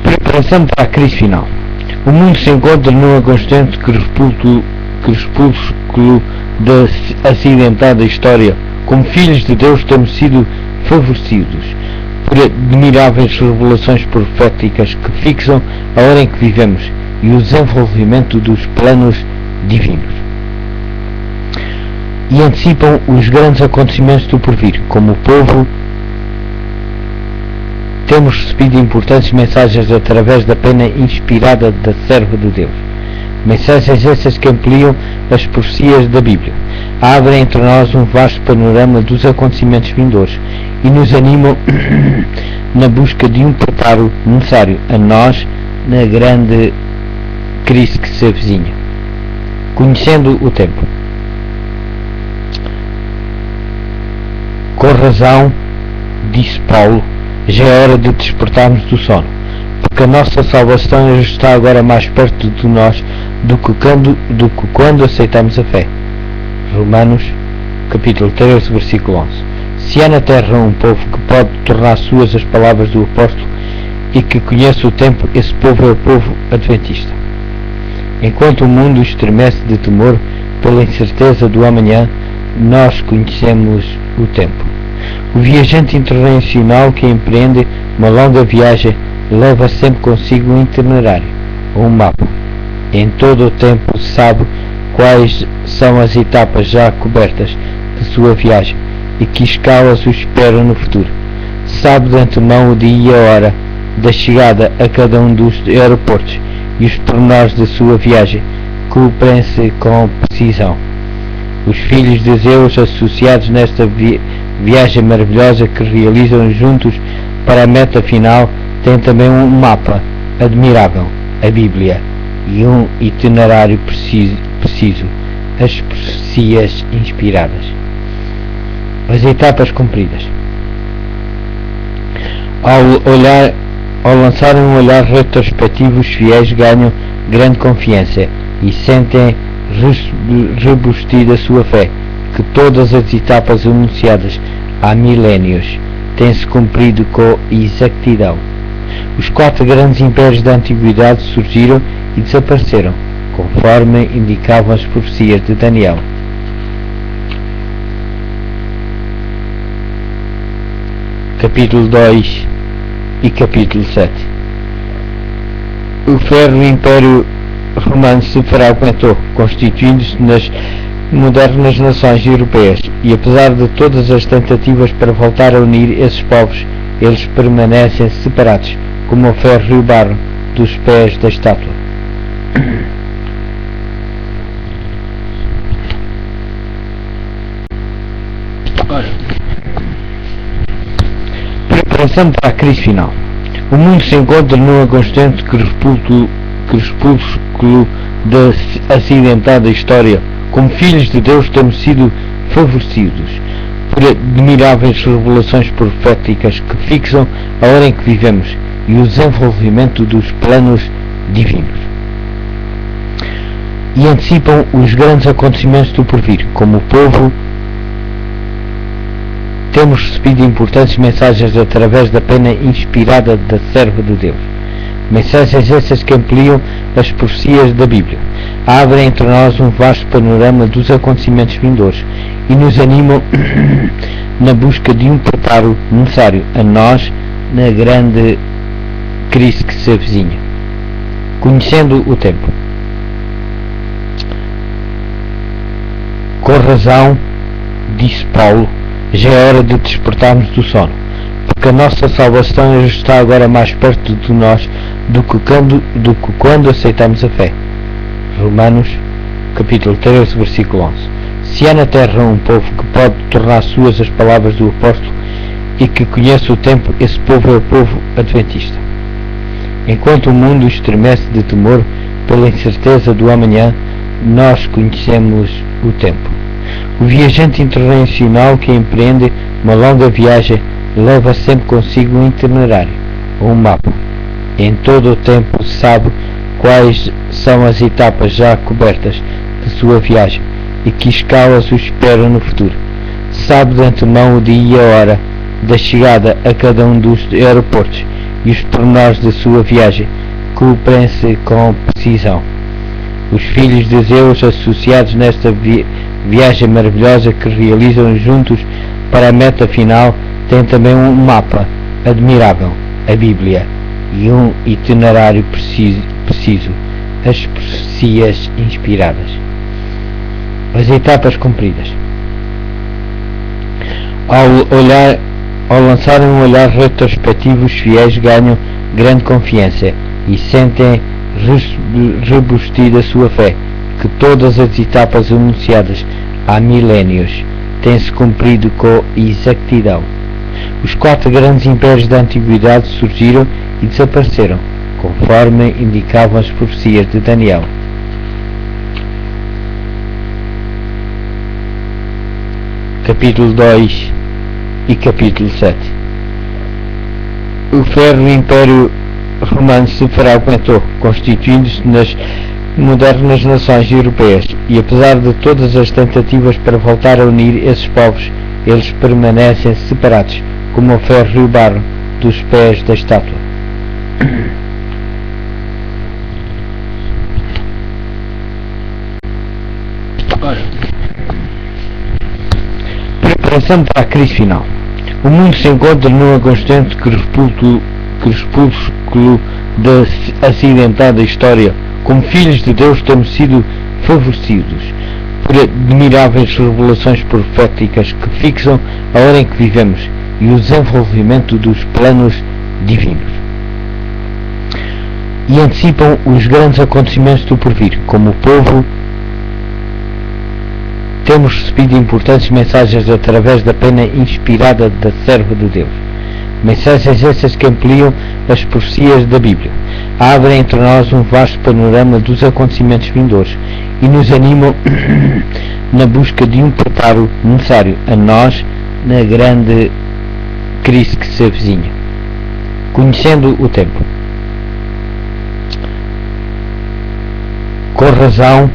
Preparação para a crise final. O mundo se encontra numa constante crepúsculo da acidentada história. Como filhos de Deus temos sido favorecidos por admiráveis revelações proféticas que fixam a hora em que vivemos e o desenvolvimento dos planos divinos, e antecipam os grandes acontecimentos do porvir. Como povo, temos recebido importantes mensagens através da pena inspirada da serva de Deus. Mensagens essas que ampliam as profecias da Bíblia, abrem entre nós um vasto panorama dos acontecimentos vindouros e nos animam na busca de um preparo necessário a nós na grande crise que se avizinha. Conhecendo o tempo. Com razão, disse Paulo, já é hora de despertarmos do sono, porque a nossa salvação está agora mais perto de nós do que quando aceitamos a fé. Romanos, capítulo 13, versículo 11. Se há na terra um povo que pode tornar suas as palavras do apóstolo e que conhece o tempo, esse povo é o povo adventista. Enquanto o mundo estremece de temor pela incerteza do amanhã, nós conhecemos o tempo. O viajante internacional que empreende uma longa viagem leva sempre consigo um itinerário ou um mapa. Em todo o tempo sabe quais são as etapas já cobertas de sua viagem e que escalas o esperam no futuro. Sabe de antemão o dia e a hora da chegada a cada um dos aeroportos e os pormenores da sua viagem, cumprem-se com precisão. Os filhos de Deus associados nesta viagem maravilhosa que realizam juntos para a meta final têm também um mapa admirável, a Bíblia, e um itinerário preciso, as profecias inspiradas. As etapas cumpridas. Ao lançarem um olhar retrospectivo, os fiéis ganham grande confiança e sentem rebustida a sua fé, que todas as etapas anunciadas há milénios têm-se cumprido com exatidão. Os 4 grandes impérios da antiguidade surgiram e desapareceram, conforme indicavam as profecias de Daniel. Capítulo 2 e capítulo 7. O ferro Império Romano se fragmentou, constituindo-se nas modernas nações europeias, e apesar de todas as tentativas para voltar a unir esses povos, eles permanecem separados, como o ferro e o barro dos pés da estátua. Preparação para a crise final. O mundo se encontra numa constante crepúsculo da acidentada história. Como filhos de Deus temos sido favorecidos por admiráveis revelações proféticas que fixam a hora em que vivemos e o desenvolvimento dos planos divinos, e antecipam os grandes acontecimentos do porvir. Como povo, temos recebido importantes mensagens através da pena inspirada da serva de Deus. Mensagens essas que ampliam as profecias da Bíblia, abrem entre nós um vasto panorama dos acontecimentos vindouros e nos animam na busca de um preparo necessário a nós na grande crise que se avizinha. Conhecendo o tempo. Com razão, disse Paulo, já é hora de despertarmos do sono, porque a nossa salvação está agora mais perto de nós do que quando aceitamos a fé. Romanos, capítulo 13, versículo 11. Se há na terra um povo que pode tornar suas as palavras do apóstolo e que conhece o tempo, esse povo é o povo adventista. Enquanto o mundo estremece de temor pela incerteza do amanhã, nós conhecemos o tempo. O viajante internacional que empreende uma longa viagem leva sempre consigo um itinerário ou um mapa. Em todo o tempo sabe quais são as etapas já cobertas de sua viagem e que escalas o esperam no futuro. Sabe de antemão o dia e a hora da chegada a cada um dos aeroportos e os pormenores da sua viagem, cumprem-se com precisão. Os filhos de Zeus, associados nesta viagem maravilhosa que realizam juntos para a meta final, têm também um mapa admirável, a Bíblia, e um itinerário preciso, as profecias inspiradas. As etapas cumpridas. Ao lançarem um olhar retrospectivo, os fiéis ganham grande confiança e sentem rebustida sua fé, que todas as etapas anunciadas há milénios têm-se cumprido com exatidão. Os 4 grandes impérios da antiguidade surgiram e desapareceram, conforme indicavam as profecias de Daniel. Capítulo 2 e capítulo 7. O ferro Império Romano se fragmentou, constituindo-se nas modernas nações europeias, e apesar de todas as tentativas para voltar a unir esses povos, eles permanecem separados, como o ferro e o barro dos pés da estátua. Preparação para a crise final. O mundo se encontra num constante crepúsculo da acidentada história. Como filhos de Deus temos sido favorecidos por admiráveis revelações proféticas que fixam a hora em que vivemos e o desenvolvimento dos planos divinos, e antecipam os grandes acontecimentos do porvir. Como povo, temos recebido importantes mensagens através da pena inspirada da serva de Deus. Mensagens essas que ampliam as profecias da Bíblia, abrem entre nós um vasto panorama dos acontecimentos vindouros e nos animam na busca de um preparo necessário a nós na grande crise que se avizinha. Conhecendo o tempo. Com razão,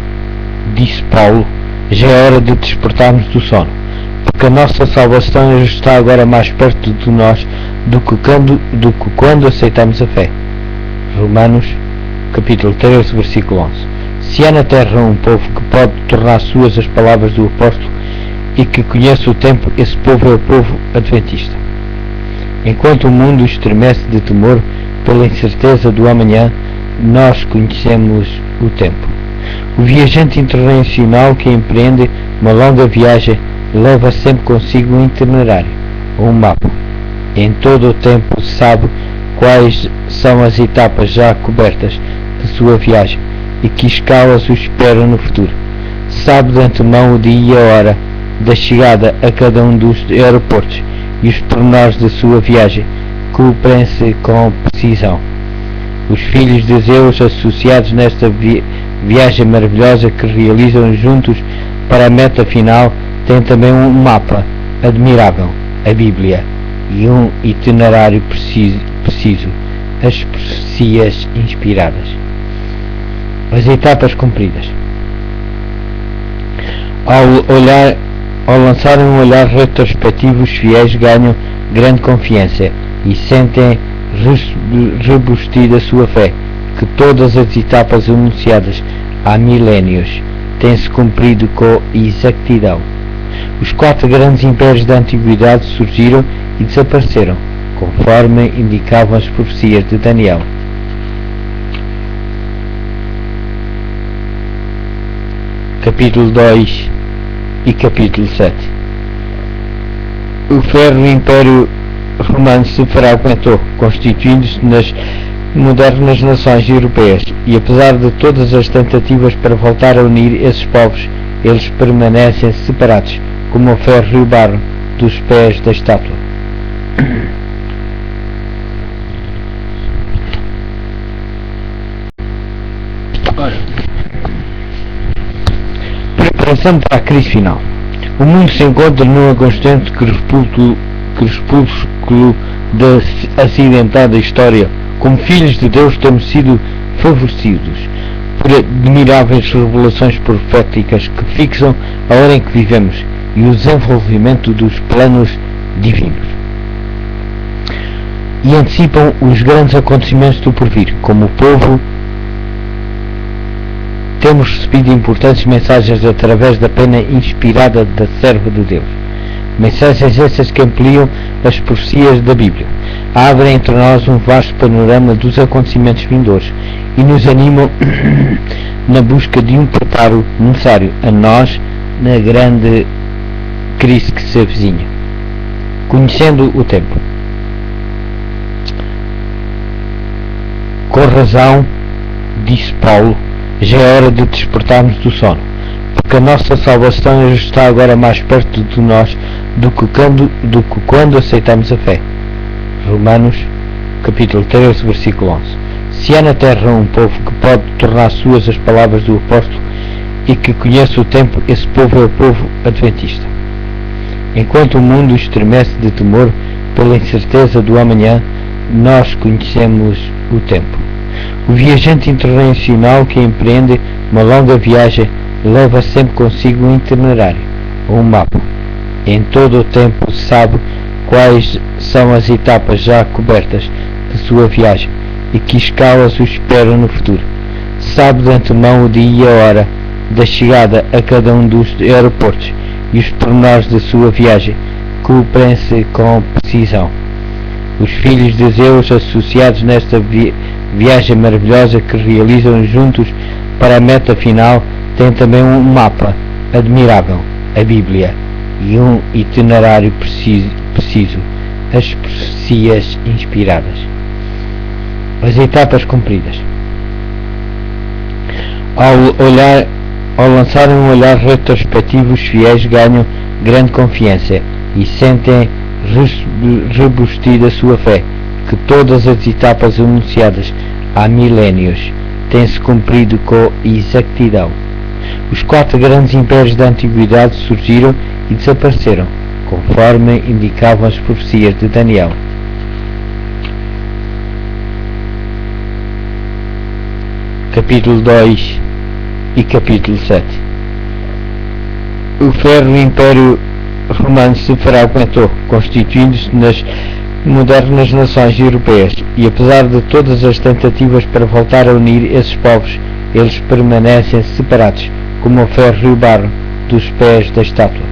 disse Paulo, já é hora de despertarmos do sono, porque a nossa salvação está agora mais perto de nós do que quando aceitamos a fé. Romanos, capítulo 13, versículo 11. Se há na terra um povo que pode tornar suas as palavras do apóstolo e que conhece o tempo, esse povo é o povo adventista. Enquanto o mundo estremece de temor pela incerteza do amanhã, nós conhecemos o tempo. O viajante internacional que empreende uma longa viagem leva sempre consigo um itinerário ou um mapa. Em todo o tempo sabe quais são as etapas já cobertas de sua viagem e que escalas o esperam no futuro. Sabe de antemão o dia e a hora da chegada a cada um dos aeroportos e os pormenores da sua viagem, cumprem-se com precisão. Os filhos de Zeus, associados nesta viagem maravilhosa que realizam juntos para a meta final, têm também um mapa admirável, a Bíblia, e um itinerário preciso, as profecias inspiradas. As etapas cumpridas. Ao lançarem um olhar retrospectivo, os fiéis ganham grande confiança e sentem rebustida sua fé, que todas as etapas anunciadas há milénios têm-se cumprido com exatidão. Os 4 grandes impérios da antiguidade surgiram e desapareceram, conforme indicavam as profecias de Daniel. Capítulo 2 e capítulo 7. O ferro Império Romano se fragmentou, constituindo-se nas modernas nações europeias, e apesar de todas as tentativas para voltar a unir esses povos, eles permanecem separados, como o ferro e o barro dos pés da estátua. Preparação para a crise final. O mundo se encontra num constante crepúsculo da acidentada história. Como filhos de Deus temos sido favorecidos por admiráveis revelações proféticas que fixam a hora em que vivemos e o desenvolvimento dos planos divinos. E antecipam os grandes acontecimentos do porvir. Como povo, temos recebido importantes mensagens através da pena inspirada da serva de Deus. Mensagens essas que ampliam as profecias da Bíblia, abrem entre nós um vasto panorama dos acontecimentos vindouros e nos animam na busca de um preparo necessário a nós na grande crise que se avizinha. Conhecendo o tempo. Com razão, disse Paulo, já é hora de despertarmos do sono, porque a nossa salvação está agora mais perto de nós do que quando aceitamos a fé. Romanos, capítulo 13, versículo 11. Se há na terra um povo que pode tornar suas as palavras do apóstolo e que conhece o tempo, esse povo é o povo adventista. Enquanto o mundo estremece de temor pela incerteza do amanhã, nós conhecemos o tempo. O viajante internacional que empreende uma longa viagem leva sempre consigo um itinerário ou um mapa. Em todo o tempo sabe quais são as etapas já cobertas de sua viagem e que escalas o esperam no futuro. Sabe de antemão o dia e a hora da chegada a cada um dos aeroportos e os pormenores da sua viagem, cumprem-se com precisão. Os filhos de Deus associados nesta viagem maravilhosa que realizam juntos para a meta final têm também um mapa admirável, a Bíblia, e um itinerário preciso, as profecias inspiradas. As etapas cumpridas. Ao lançarem um olhar retrospectivo, os fiéis ganham grande confiança e sentem rebustida a sua fé, que todas as etapas anunciadas há milénios têm-se cumprido com exatidão. Os 4 grandes impérios da antiguidade surgiram e desapareceram, conforme indicavam as profecias de Daniel. Capítulo 2 e capítulo 7. O ferro Império Romano se fragmentou, constituindo-se nas modernas nações europeias, e apesar de todas as tentativas para voltar a unir esses povos, eles permanecem separados, como o ferro e o barro dos pés da estátua.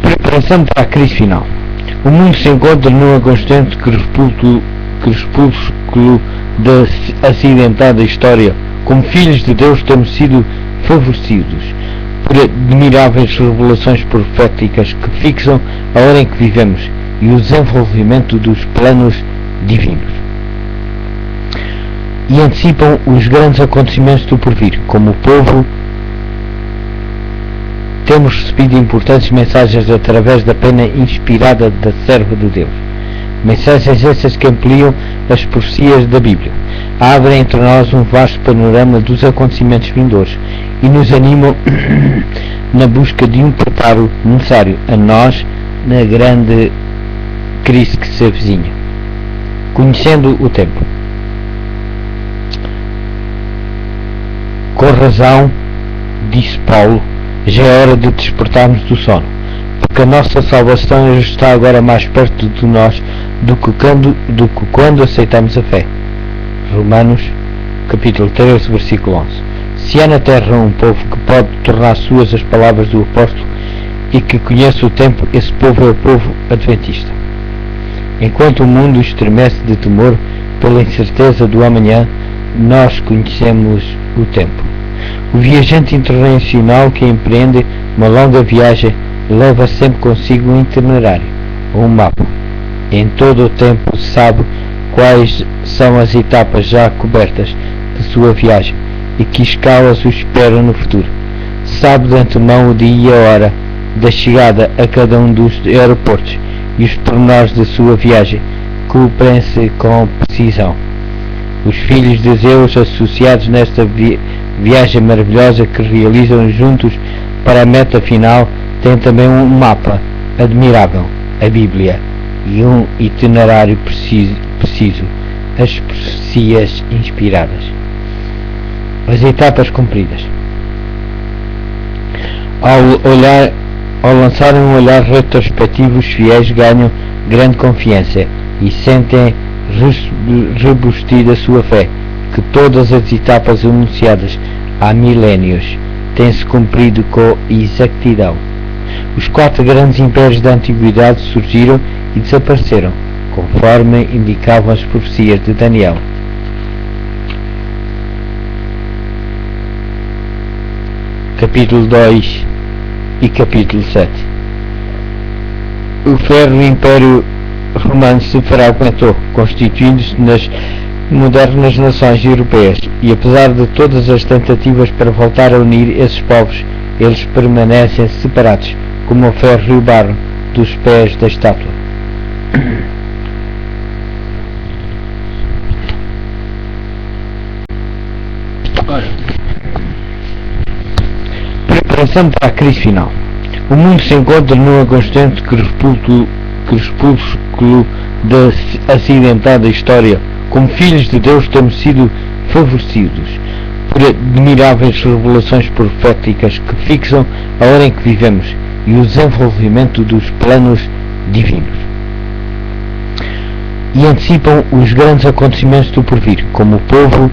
Preparação para a crise final. O mundo se encontra num constante crepúsculo da acidentada história. Como filhos de Deus temos sido favorecidos por admiráveis revelações proféticas que fixam a hora em que vivemos e o desenvolvimento dos planos divinos. E antecipam os grandes acontecimentos do porvir. Como povo, temos recebido importantes mensagens através da pena inspirada da serva de Deus. Mensagens essas que ampliam as profecias da Bíblia, abrem entre nós um vasto panorama dos acontecimentos vindouros e nos animam na busca de um preparo necessário a nós na grande crise que se avizinha. Conhecendo o tempo. Com razão, disse Paulo, já é hora de despertarmos do sono, porque a nossa salvação está agora mais perto de nós do que quando aceitamos a fé. Romanos, capítulo 13, versículo 11. Se há na terra um povo que pode tornar suas as palavras do apóstolo e que conhece o tempo, esse povo é o povo adventista. Enquanto o mundo estremece de temor pela incerteza do amanhã, nós conhecemos o tempo. O viajante internacional que empreende uma longa viagem leva sempre consigo um itinerário ou um mapa. Em todo o tempo sabe quais são as etapas já cobertas de sua viagem e que escalas o esperam no futuro. Sabe de antemão o dia e a hora da chegada a cada um dos aeroportos e os pormenores da sua viagem, cumprem-se com precisão. Os filhos de Zeus, associados nesta viagem maravilhosa que realizam juntos para a meta final, têm também um mapa admirável, a Bíblia, e um itinerário preciso, as profecias inspiradas. As etapas cumpridas. Ao lançarem um olhar retrospectivo, os fiéis ganham grande confiança e sentem rebustida sua fé, que todas as etapas anunciadas há milénios têm-se cumprido com exatidão. Os 4 grandes impérios da antiguidade surgiram e desapareceram, conforme indicavam as profecias de Daniel. Capítulo 2 e capítulo 7. O ferro Império Romano se fragmentou, constituindo-se nas modernas nações europeias, e apesar de todas as tentativas para voltar a unir esses povos, eles permanecem separados, como o ferro e o barro dos pés da estátua. Preparação para a crise final. O mundo se encontra numa constante crepúsculo da acidentada história. Como filhos de Deus temos sido favorecidos por admiráveis revelações proféticas que fixam a hora em que vivemos e o desenvolvimento dos planos divinos, e antecipam os grandes acontecimentos do porvir. Como povo,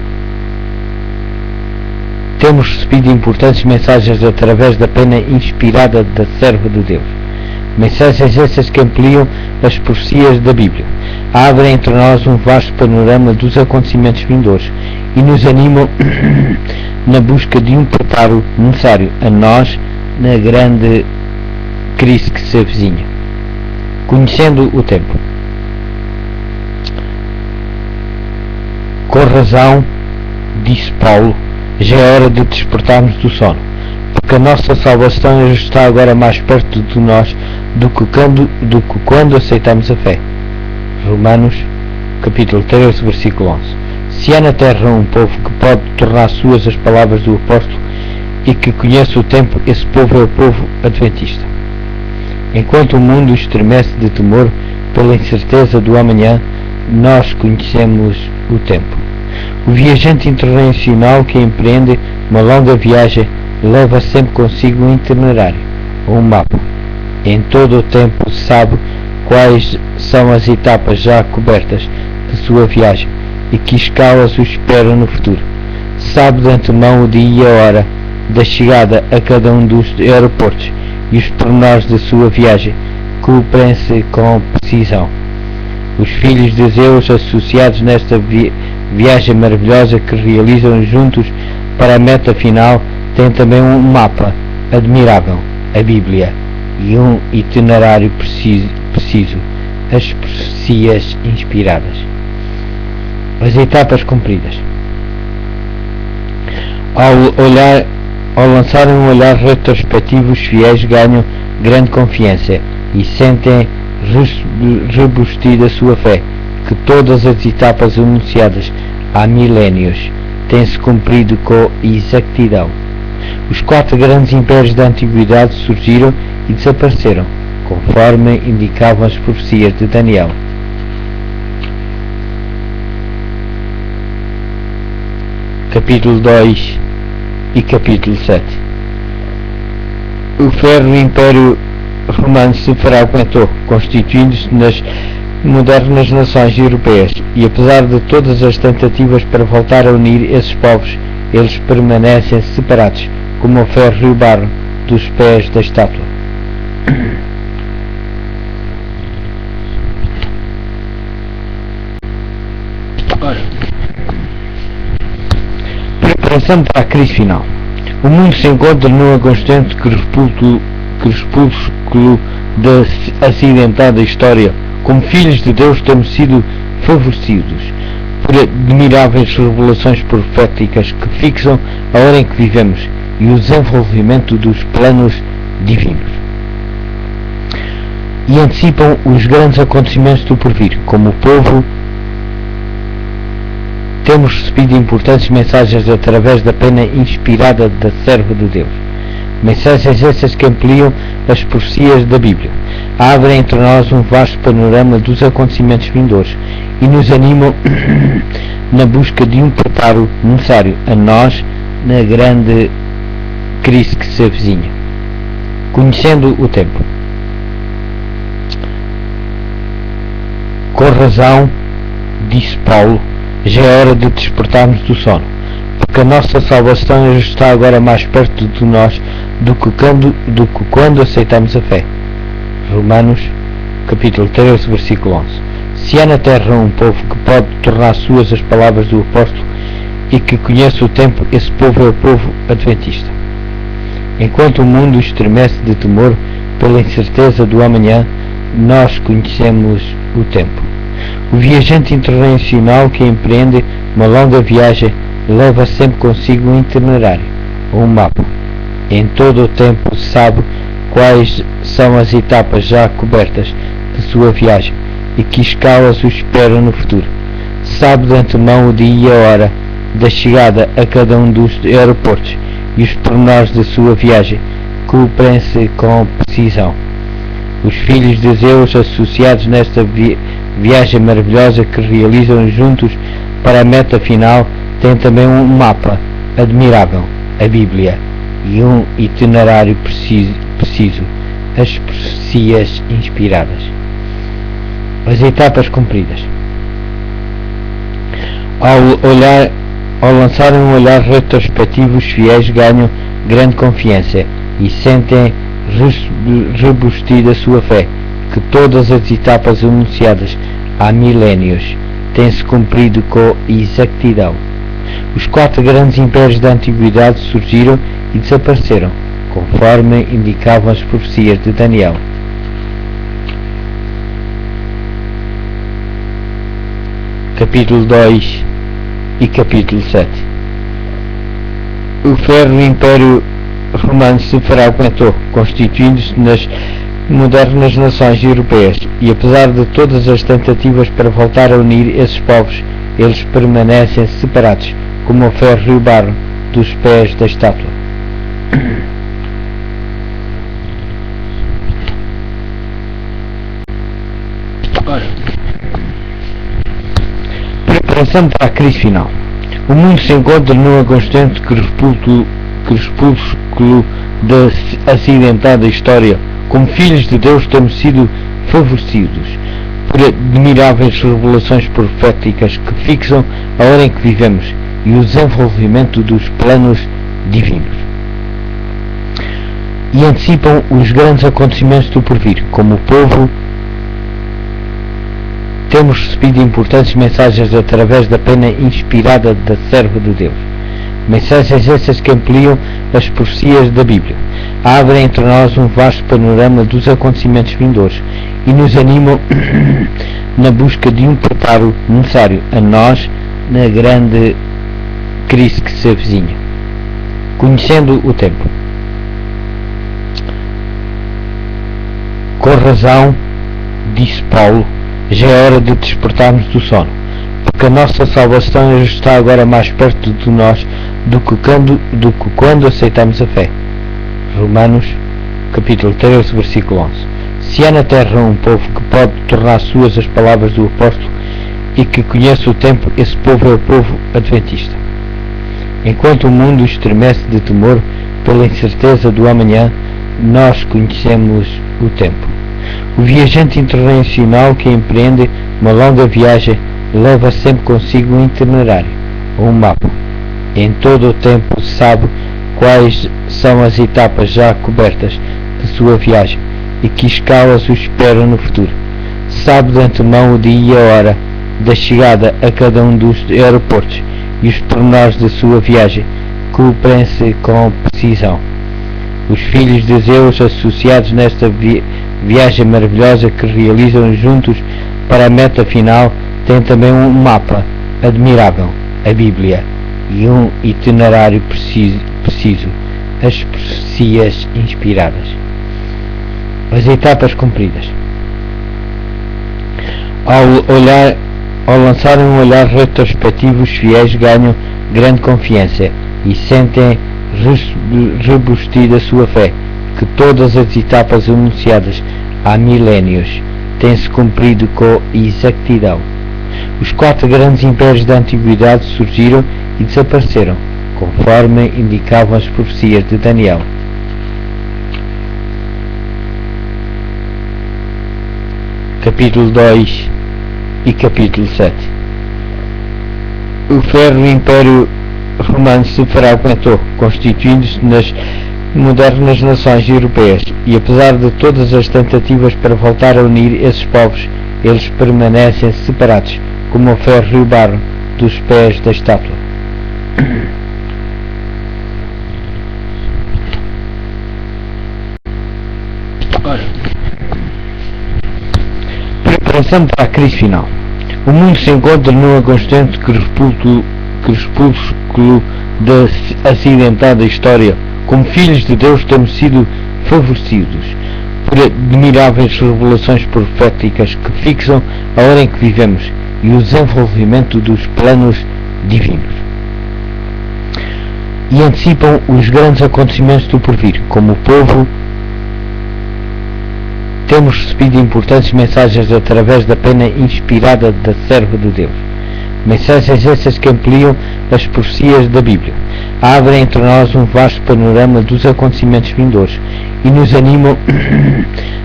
temos recebido importantes mensagens através da pena inspirada da serva de Deus. Mensagens essas que ampliam as profecias da Bíblia, abrem entre nós um vasto panorama dos acontecimentos vindouros e nos animam na busca de um preparo necessário a nós na grande crise que se avizinha. Conhecendo o tempo. Com razão, disse Paulo, já é hora de despertarmos do sono, porque a nossa salvação está agora mais perto de nós do que quando aceitamos a fé. Romanos, capítulo 13, versículo 11. Se há na terra um povo que pode tornar suas as palavras do apóstolo e que conhece o tempo, esse povo é o povo adventista. Enquanto o mundo estremece de temor pela incerteza do amanhã, nós conhecemos o tempo. O viajante internacional que empreende uma longa viagem leva sempre consigo um itinerário ou um mapa. Em todo o tempo sabe quais são as etapas já cobertas de sua viagem e que escalas o esperam no futuro. Sabe de antemão o dia e a hora da chegada a cada um dos aeroportos e os pormenores da sua viagem cumprem-se com precisão. Os filhos de Zeus, associados nesta viagem maravilhosa que realizam juntos para a meta final, têm também um mapa admirável, a Bíblia, e um itinerário preciso, as profecias inspiradas. As etapas cumpridas. Ao lançarem um olhar retrospectivo, os fiéis ganham grande confiança e sentem rebustida sua fé, que todas as etapas anunciadas há milénios têm-se cumprido com exatidão. Os 4 grandes impérios da antiguidade surgiram e desapareceram, conforme indicavam as profecias de Daniel. Capítulo 2 e capítulo 7. O ferro Império Romano se fragmentou, constituindo-se nas modernas nações europeias, e apesar de todas as tentativas para voltar a unir esses povos, eles permanecem separados, como o ferro e o barro dos pés da estátua. Preparação para a crise final. O mundo se encontra numa constante crepúsculo da acidentada história. Como filhos de Deus temos sido favorecidos por admiráveis revelações proféticas que fixam a hora em que vivemos e o desenvolvimento dos planos divinos, e antecipam os grandes acontecimentos do porvir. Como povo, temos recebido importantes mensagens através da pena inspirada da serva de Deus. Mensagens essas que ampliam as profecias da Bíblia, abrem entre nós um vasto panorama dos acontecimentos vindouros e nos animam na busca de um preparo necessário a nós na grande crise que se avizinha. Conhecendo o tempo. Com razão, disse Paulo, já é hora de despertarmos do sono, porque a nossa salvação está agora mais perto de nós do que quando aceitamos a fé. Romanos, capítulo 13, versículo 11. Se há na terra um povo que pode tornar suas as palavras do apóstolo e que conhece o tempo, esse povo é o povo adventista. Enquanto o mundo estremece de temor pela incerteza do amanhã, nós conhecemos o tempo. O viajante internacional que empreende uma longa viagem leva sempre consigo um itinerário ou um mapa. Em todo o tempo sabe quais são as etapas já cobertas de sua viagem e que escalas o esperam no futuro. Sabe de antemão o dia e a hora da chegada a cada um dos aeroportos e os pormenores da sua viagem cumprem-se com precisão. Os filhos de Deus associados nesta viagem maravilhosa que realizam juntos para a meta final têm também um mapa admirável, a Bíblia, e um itinerário preciso, as profecias inspiradas. As etapas cumpridas. Ao lançarem um olhar retrospectivo, os fiéis ganham grande confiança e sentem rebustida sua fé, que todas as etapas anunciadas há milénios têm-se cumprido com exatidão. Os 4 grandes impérios da antiguidade surgiram e desapareceram, conforme indicavam as profecias de Daniel. Capítulo 2 e capítulo 7. O ferro Império Romano se fragmentou, constituindo-se nas modernas nações europeias, e apesar de todas as tentativas para voltar a unir esses povos, eles permanecem separados, como o ferro e o barro dos pés da estátua. Preparação para a crise final. O mundo se encontra numa constante crepúsculo da acidentada história. Como filhos de Deus temos sido favorecidos por admiráveis revelações proféticas que fixam a hora em que vivemos e o desenvolvimento dos planos divinos e antecipam os grandes acontecimentos do porvir. Como povo, temos recebido importantes mensagens através da pena inspirada da serva de Deus. Mensagens essas que ampliam as profecias da Bíblia, abrem entre nós um vasto panorama dos acontecimentos vindouros e nos animam na busca de um preparo necessário a nós na grande crise que se avizinha. Conhecendo o tempo. Com razão, disse Paulo, já é hora de despertarmos do sono, porque a nossa salvação está agora mais perto de nós do que quando aceitamos a fé. Romanos, capítulo 13, versículo 11. Se há na terra um povo que pode tornar suas as palavras do apóstolo e que conhece o tempo, esse povo é o povo adventista. Enquanto o mundo estremece de temor pela incerteza do amanhã, nós conhecemos o tempo. O viajante internacional que empreende uma longa viagem leva sempre consigo um itinerário ou um mapa. Em todo o tempo sabe quais são as etapas já cobertas de sua viagem e que escalas o esperam no futuro. Sabe de antemão o dia e a hora da chegada a cada um dos aeroportos e os pormenores da sua viagem cumprem-se com precisão. Os filhos de Deus associados nesta viagem maravilhosa que realizam juntos para a meta final têm também um mapa admirável, a Bíblia, e um itinerário preciso, as profecias inspiradas. As etapas cumpridas. Ao lançarem um olhar retrospectivo, os fiéis ganham grande confiança e sentem rebustida a sua fé, que todas as etapas anunciadas há milénios têm-se cumprido com exatidão. Os 4 grandes impérios da antiguidade surgiram e desapareceram, conforme indicavam as profecias de Daniel. Capítulo 2 e capítulo 7. O ferro Império Romano se fragmentou, constituindo-se nas modernas nações europeias, e apesar de todas as tentativas para voltar a unir esses povos, eles permanecem separados, como o ferro e o barro dos pés da estátua. Preparação para a crise final. O mundo se encontra num constante crepúsculo da acidentada história. Como filhos de Deus temos sido favorecidos por admiráveis revelações proféticas que fixam a hora em que vivemos e o desenvolvimento dos planos divinos, e antecipam os grandes acontecimentos do porvir. Como povo, temos recebido importantes mensagens através da pena inspirada da serva de Deus. Mensagens essas que ampliam as profecias da Bíblia, abrem entre nós um vasto panorama dos acontecimentos vindouros e nos animam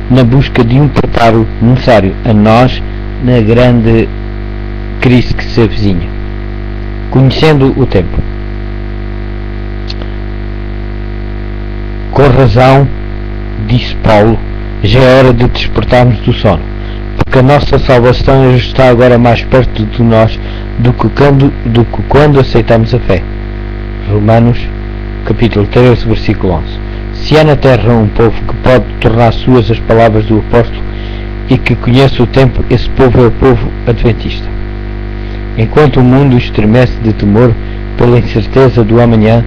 na busca de um preparo necessário a nós na grande crise que se avizinha. Conhecendo o tempo. Com razão, disse Paulo, já é hora de despertarmos do sono, porque a nossa salvação está agora mais perto de nós do que quando aceitamos a fé. Romanos, capítulo 13, versículo 11. Se há na terra um povo que pode tornar suas as palavras do apóstolo e que conhece o tempo, esse povo é o povo adventista. Enquanto o mundo estremece de temor pela incerteza do amanhã,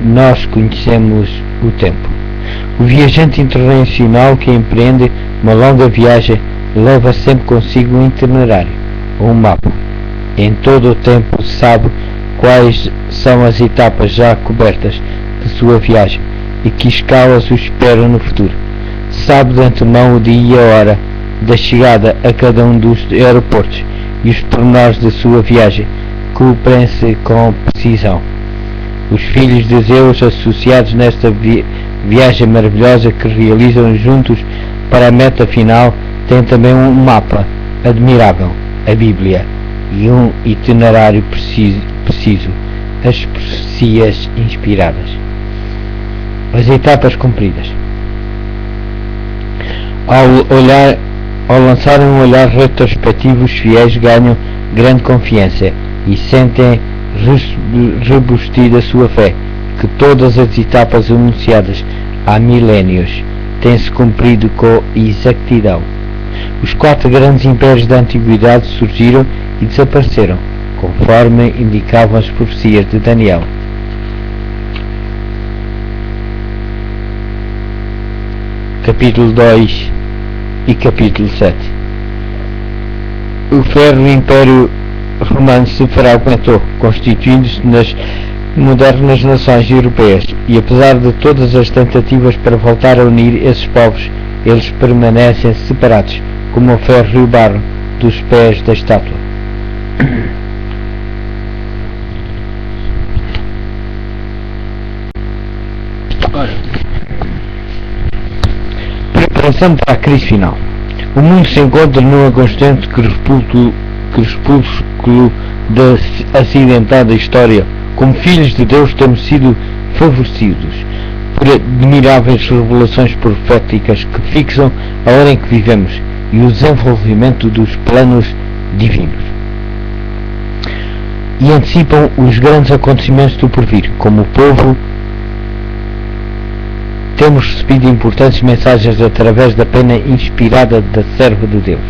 nós conhecemos o tempo. O viajante internacional que empreende uma longa viagem leva sempre consigo um itinerário ou um mapa. Em todo o tempo sabe quais são as etapas já cobertas de sua viagem e que escalas o esperam no futuro. Sabe de antemão o dia e a hora da chegada a cada um dos aeroportos e os pormenores da sua viagem, cumprem-se com precisão. Os filhos de Deus associados nesta viagem maravilhosa que realizam juntos para a meta final têm também um mapa admirável, a Bíblia, e um itinerário preciso, as profecias inspiradas. As etapas cumpridas. Ao lançarem um olhar retrospectivo, os fiéis ganham grande confiança e sentem rebustida a sua fé, que todas as etapas anunciadas há milénios têm-se cumprido com exatidão. Os 4 grandes impérios da antiguidade surgiram e desapareceram, conforme indicavam as profecias de Daniel. Capítulo 2 e capítulo 7. O ferro Império Romano se fragmentou, constituindo-se nas modernas nações europeias, e apesar de todas as tentativas para voltar a unir esses povos, eles permanecem separados, como o ferro e o barro dos pés da estátua. Preparação para a crise final. O mundo se encontra num constante crepúsculo da acidentada história. Como filhos de Deus temos sido favorecidos por admiráveis revelações proféticas que fixam a hora em que vivemos e o desenvolvimento dos planos divinos, e antecipam os grandes acontecimentos do porvir. Como povo, temos recebido importantes mensagens através da pena inspirada da serva de Deus.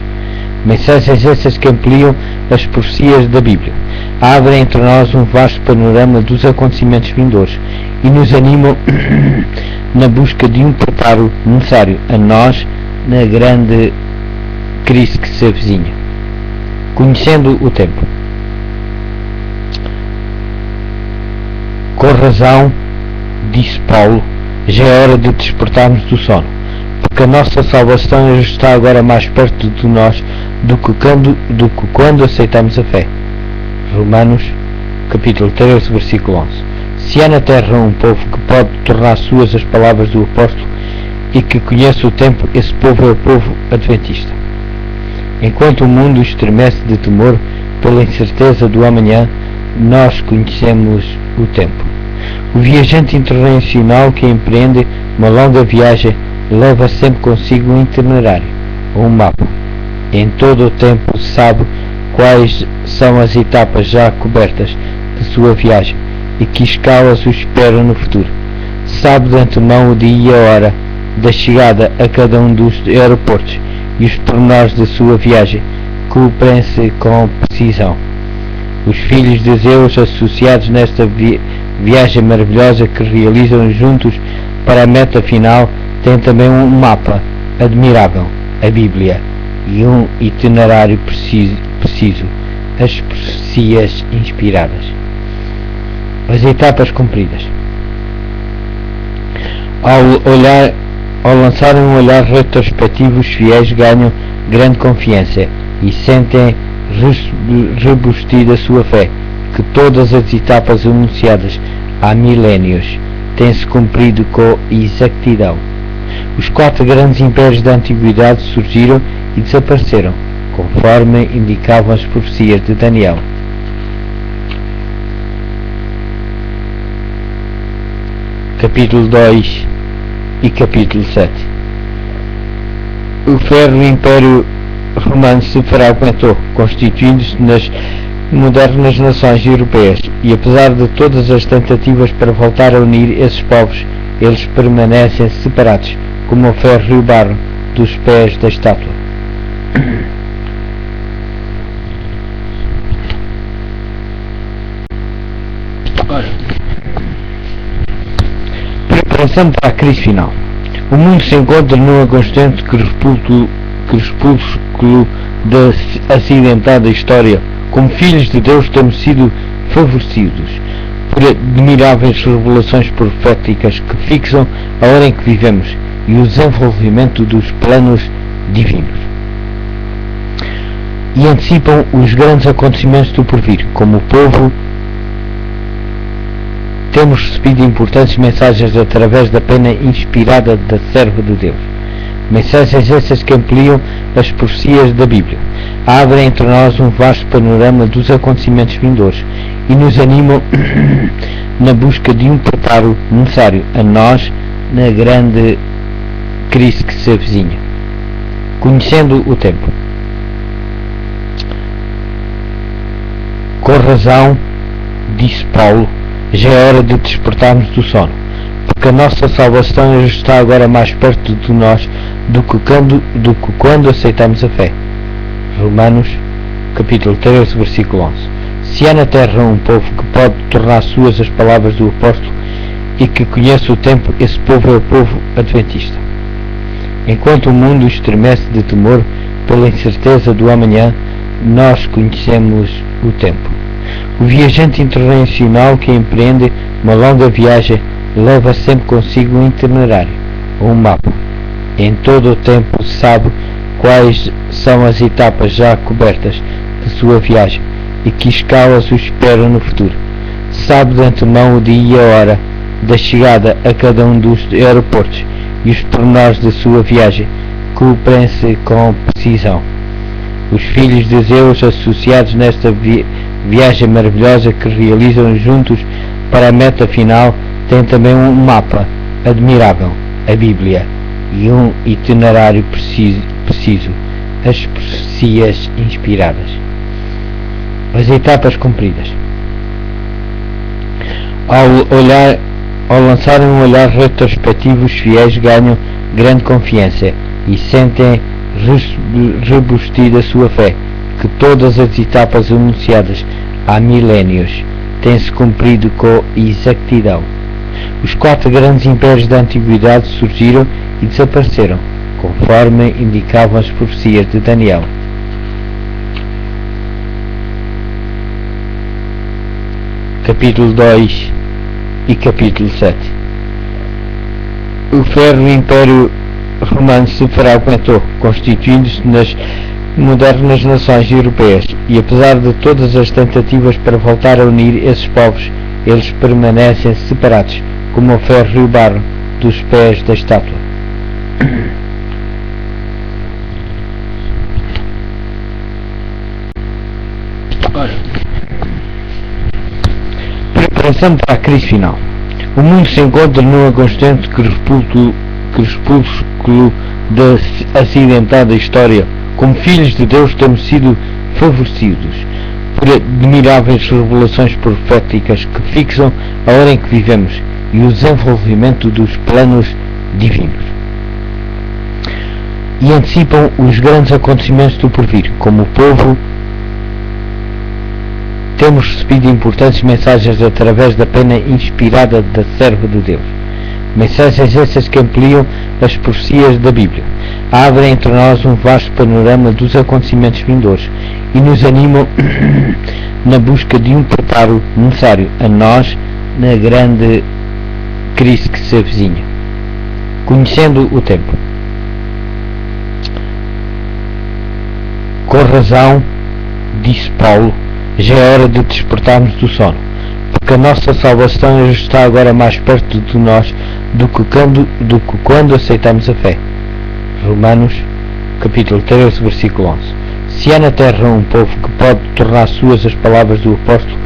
Mensagens essas que ampliam as profecias da Bíblia, abrem entre nós um vasto panorama dos acontecimentos vindouros e nos animam na busca de um preparo necessário a nós na grande crise que se avizinha. Conhecendo o tempo. Com razão, disse Paulo, já é hora de despertarmos do sono, porque a nossa salvação está agora mais perto de nós do que quando aceitamos a fé. Romanos, capítulo 13, versículo 11. Se há na terra um povo que pode tornar suas as palavras do apóstolo e que conhece o tempo, esse povo é o povo adventista. Enquanto o mundo estremece de temor pela incerteza do amanhã, nós conhecemos o tempo. O viajante internacional que empreende uma longa viagem leva sempre consigo um itinerário ou um mapa. Em todo o tempo sabe quais são as etapas já cobertas de sua viagem e que escalas o esperam no futuro. Sabe de antemão o dia e a hora da chegada a cada um dos aeroportos e os pormenores da sua viagem, cumprem-se com precisão. Os filhos de Zeus, associados nesta viagem maravilhosa que realizam juntos para a meta final, têm também um mapa admirável, a Bíblia, e um itinerário preciso, as profecias inspiradas. As etapas cumpridas. Ao lançarem um olhar retrospectivo, os fiéis ganham grande confiança e sentem rebustida sua fé, que todas as etapas anunciadas há milénios têm-se cumprido com exatidão. Os 4 grandes impérios da antiguidade surgiram e desapareceram, conforme indicavam as profecias de Daniel. Capítulo 2 e capítulo 7. O ferro Império Romano se fragmentou, constituindo-se nas modernas nações europeias, e apesar de todas as tentativas para voltar a unir esses povos, eles permanecem separados, como o ferro e o barro dos pés da estátua. Preparação para a crise final. O mundo se encontra numa constante crepúsculo da acidentada história. Como filhos de Deus temos sido favorecidos por admiráveis revelações proféticas que fixam a hora em que vivemos e o desenvolvimento dos planos divinos, e antecipam os grandes acontecimentos do porvir. Como povo, temos recebido importantes mensagens através da pena inspirada da serva de Deus. Mensagens essas que ampliam as profecias da Bíblia, abrem entre nós um vasto panorama dos acontecimentos vindouros e nos animam na busca de um preparo necessário a nós na grande crise que se avizinha. Conhecendo o tempo. Com razão, disse Paulo, já é hora de despertarmos do sono, porque a nossa salvação está agora mais perto de nós do que quando aceitamos a fé. Romanos, capítulo 13, versículo 11. Se há na terra um povo que pode tornar suas as palavras do apóstolo e que conhece o tempo, esse povo é o povo adventista. Enquanto o mundo estremece de temor pela incerteza do amanhã, nós conhecemos o tempo. O viajante internacional que empreende uma longa viagem leva sempre consigo um itinerário ou um mapa. Em todo o tempo sabe quais são as etapas já cobertas de sua viagem e que escalas o esperam no futuro. Sabe de antemão o dia e a hora da chegada a cada um dos aeroportos e os pormenores da sua viagem, cumprem-se com precisão. Os filhos de Zeus, associados nesta viagem maravilhosa que realizam juntos para a meta final, têm também um mapa admirável, a Bíblia, e um itinerário preciso, as profecias inspiradas. As etapas cumpridas. Ao lançarem um olhar retrospectivo, os fiéis ganham grande confiança e sentem rebustida sua fé, que todas as etapas anunciadas há milénios têm-se cumprido com exatidão. Os 4 grandes impérios da antiguidade surgiram e desapareceram, conforme indicavam as profecias de Daniel. capítulo 2 e capítulo 7. O ferro Império Romano se fragmentou, constituindo-se nas modernas nações europeias, e apesar de todas as tentativas para voltar a unir esses povos, eles permanecem separados, como o ferro e o barro dos pés da estátua. Preparação para a crise final. O mundo se encontra num constante crepúsculo da acidentada história. Como filhos de Deus temos sido favorecidos por admiráveis revelações proféticas que fixam a hora em que vivemos e o desenvolvimento dos planos divinos, e antecipam os grandes acontecimentos do porvir. Como povo, temos recebido importantes mensagens através da pena inspirada da serva de Deus. Mensagens essas que ampliam as profecias da Bíblia, abrem entre nós um vasto panorama dos acontecimentos vindouros e nos animam na busca de um preparo necessário a nós na grande crise que se avizinha. Conhecendo o tempo. Com razão, disse Paulo, já é hora de despertarmos do sono, porque a nossa salvação está agora mais perto de nós do que quando aceitamos a fé. Romanos, capítulo 13, versículo 11. Se há na terra um povo que pode tornar suas as palavras do apóstolo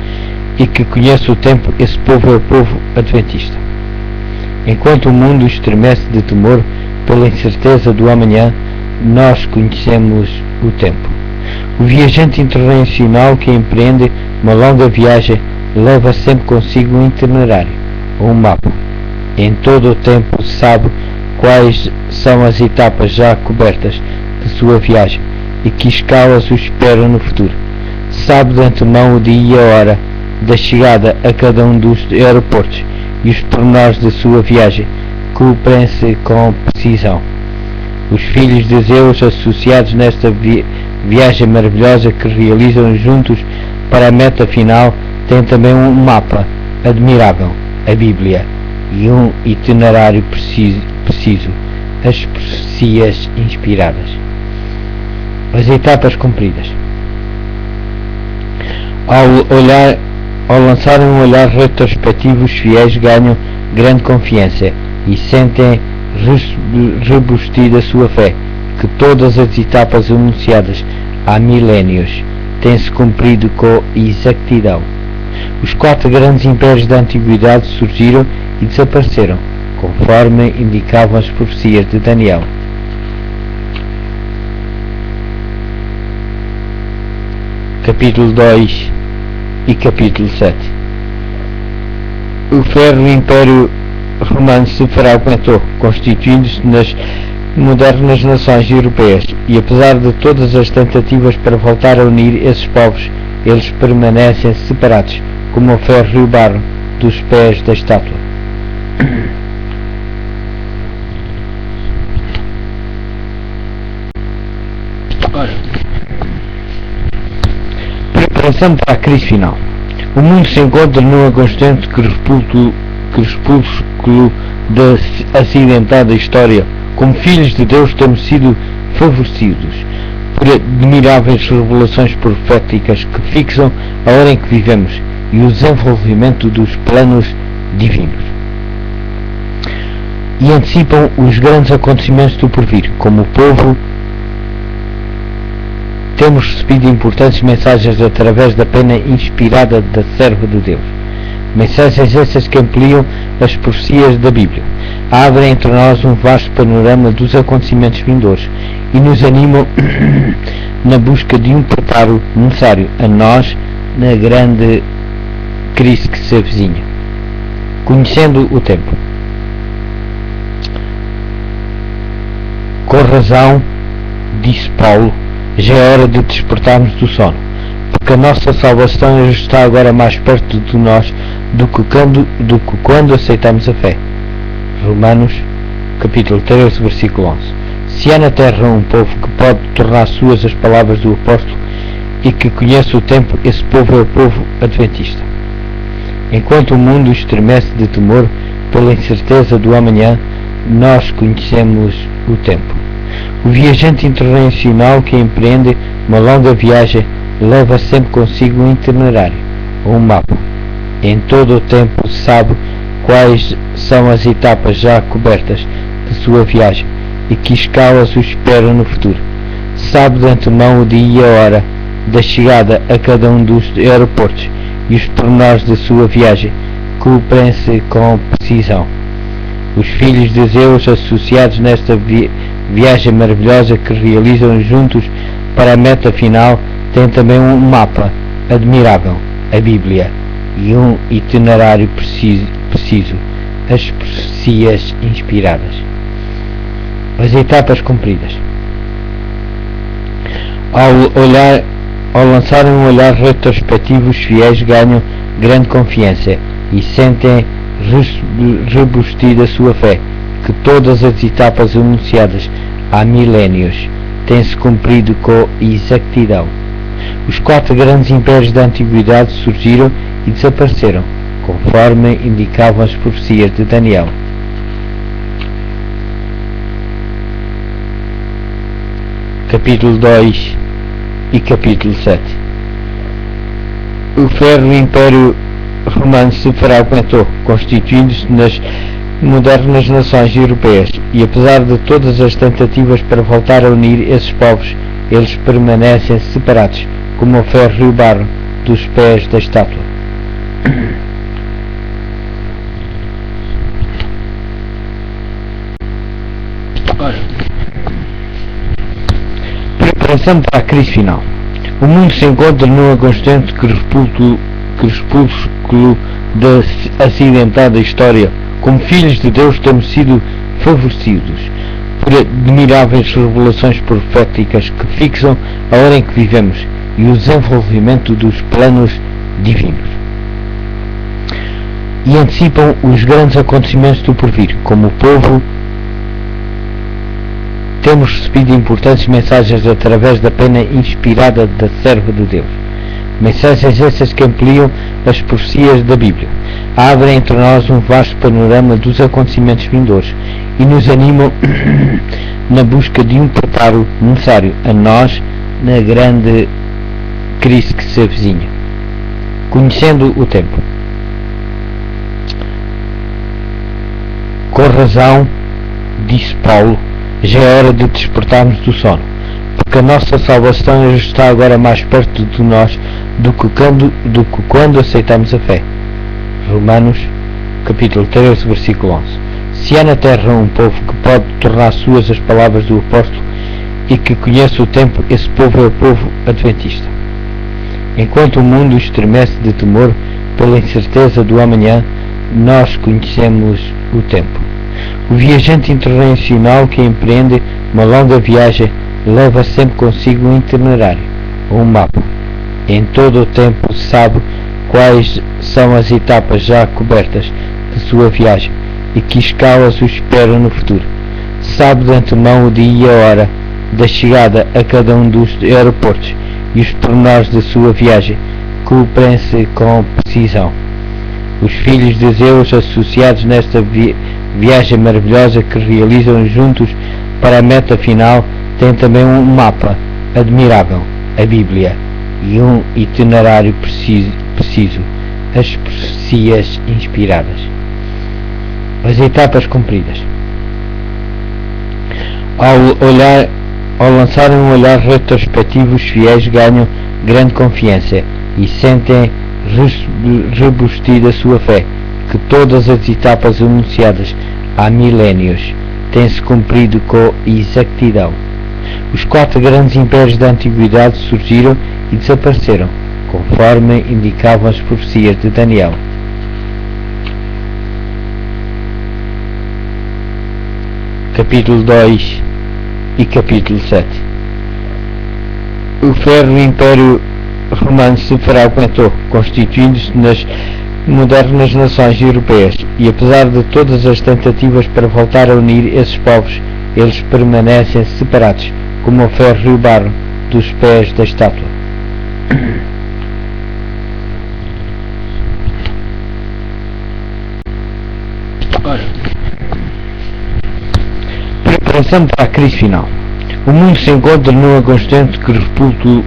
e que conhece o tempo, esse povo é o povo adventista. Enquanto o mundo estremece de temor pela incerteza do amanhã, nós conhecemos o tempo. O viajante internacional que empreende uma longa viagem leva sempre consigo um itinerário ou um mapa. Em todo o tempo sabe quais são as etapas já cobertas de sua viagem e que escalas o esperam no futuro. Sabe de antemão o dia e a hora da chegada a cada um dos aeroportos e os pormenores da sua viagem, cumprem-se com precisão. Os filhos de Zeus, associados nesta viagem maravilhosa que realizam juntos para a meta final, têm também um mapa admirável, a Bíblia, e um itinerário preciso, as profecias inspiradas. As etapas cumpridas. Ao lançarem um olhar retrospectivo, os fiéis ganham grande confiança e sentem rebustida sua fé, que todas as etapas anunciadas há milénios têm-se cumprido com exatidão. Os 4 grandes impérios da antiguidade surgiram e desapareceram, conforme indicavam as profecias de Daniel. Capítulo 2 e capítulo 7. O ferro Império Romano se fragmentou, constituindo-se nas modernas nações europeias, e apesar de todas as tentativas para voltar a unir esses povos, eles permanecem separados, como o ferro e o barro dos pés da estátua. Preparação para a crise final. O mundo se encontra num constante crepúsculo da acidentada história. Como filhos de Deus temos sido favorecidos por admiráveis revelações proféticas que fixam a hora em que vivemos e o desenvolvimento dos planos divinos, e antecipam os grandes acontecimentos do porvir. Como povo, temos recebido importantes mensagens através da pena inspirada da serva de Deus. Mensagens essas que ampliam as profecias da Bíblia, abrem entre nós um vasto panorama dos acontecimentos vindouros e nos animam na busca de um preparo necessário a nós na grande crise que se avizinha. Conhecendo o tempo. Com razão, disse Paulo, já é hora de despertarmos do sono, porque a nossa salvação está agora mais perto de nós do que quando aceitamos a fé. Romanos, capítulo 13, versículo 11. Se há na terra um povo que pode tornar suas as palavras do apóstolo e que conhece o tempo, esse povo é o povo adventista. Enquanto o mundo estremece de temor pela incerteza do amanhã, nós conhecemos o tempo. O viajante internacional que empreende uma longa viagem leva sempre consigo um itinerário ou um mapa. Em todo o tempo sabe quais são as etapas já cobertas de sua viagem e que escalas o esperam no futuro. Sabe de antemão o dia e a hora da chegada a cada um dos aeroportos e os pormenores da sua viagem, cumprem-se com precisão. Os filhos de Zeus, associados nesta viagem maravilhosa que realizam juntos para a meta final, têm também um mapa admirável, a Bíblia, e um itinerário preciso, as profecias inspiradas. As etapas cumpridas. Ao lançarem um olhar retrospectivo, os fiéis ganham grande confiança e sentem rebustir a sua fé, que todas as etapas anunciadas há milénios têm-se cumprido com exatidão. Os 4 grandes impérios da antiguidade surgiram e desapareceram, conforme indicavam as profecias de Daniel. Capítulo 2 e capítulo 7. O ferro Império Romano se fragmentou, constituindo-se nas modernas nações europeias, e apesar de todas as tentativas para voltar a unir esses povos, eles permanecem separados, como o ferro e o barro dos pés da estátua. Preparação para a crise final. O mundo se encontra numa constante crepúsculo da acidentada história. Como filhos de Deus temos sido favorecidos por admiráveis revelações proféticas que fixam a hora em que vivemos e o desenvolvimento dos planos divinos, e antecipam os grandes acontecimentos do porvir. Como povo, temos recebido importantes mensagens através da pena inspirada da serva de Deus. Mensagens essas que ampliam as profecias da Bíblia, abrem entre nós um vasto panorama dos acontecimentos vindouros e nos animam na busca de um preparo necessário a nós na grande crise que se avizinha. Conhecendo o tempo. Com razão, disse Paulo, já é hora de despertarmos do sono, porque a nossa salvação está agora mais perto de nós do que quando aceitamos a fé. Romanos, capítulo 13, versículo 11. Se há na terra um povo que pode tornar suas as palavras do apóstolo e que conhece o tempo, esse povo é o povo adventista. Enquanto o mundo estremece de temor pela incerteza do amanhã, nós conhecemos o tempo. O viajante internacional que empreende uma longa viagem leva sempre consigo um itinerário ou um mapa. Em todo o tempo sabe quais são as etapas já cobertas de sua viagem e que escalas o esperam no futuro. Sabe de antemão o dia e a hora da chegada a cada um dos aeroportos e os pormenores da sua viagem, cumprem-se com precisão. Os filhos de Zeus, associados nesta viagem maravilhosa que realizam juntos para a meta final, têm também um mapa admirável, a Bíblia, e um itinerário preciso, as profecias inspiradas. As etapas cumpridas. Ao lançarem um olhar retrospectivo, os fiéis ganham grande confiança e sentem rebustir a sua fé, que todas as etapas anunciadas há milénios têm-se cumprido com exatidão. Os 4 grandes impérios da antiguidade surgiram e desapareceram, conforme indicavam as profecias de Daniel. Capítulo 2 e capítulo 7. O ferro Império Romano se fragmentou, constituindo-se nas modernas nações europeias, e apesar de todas as tentativas para voltar a unir esses povos, eles permanecem separados, como o ferro e o barro dos pés da estátua. Avançando para a crise final. O mundo se encontra numa constante crepúsculo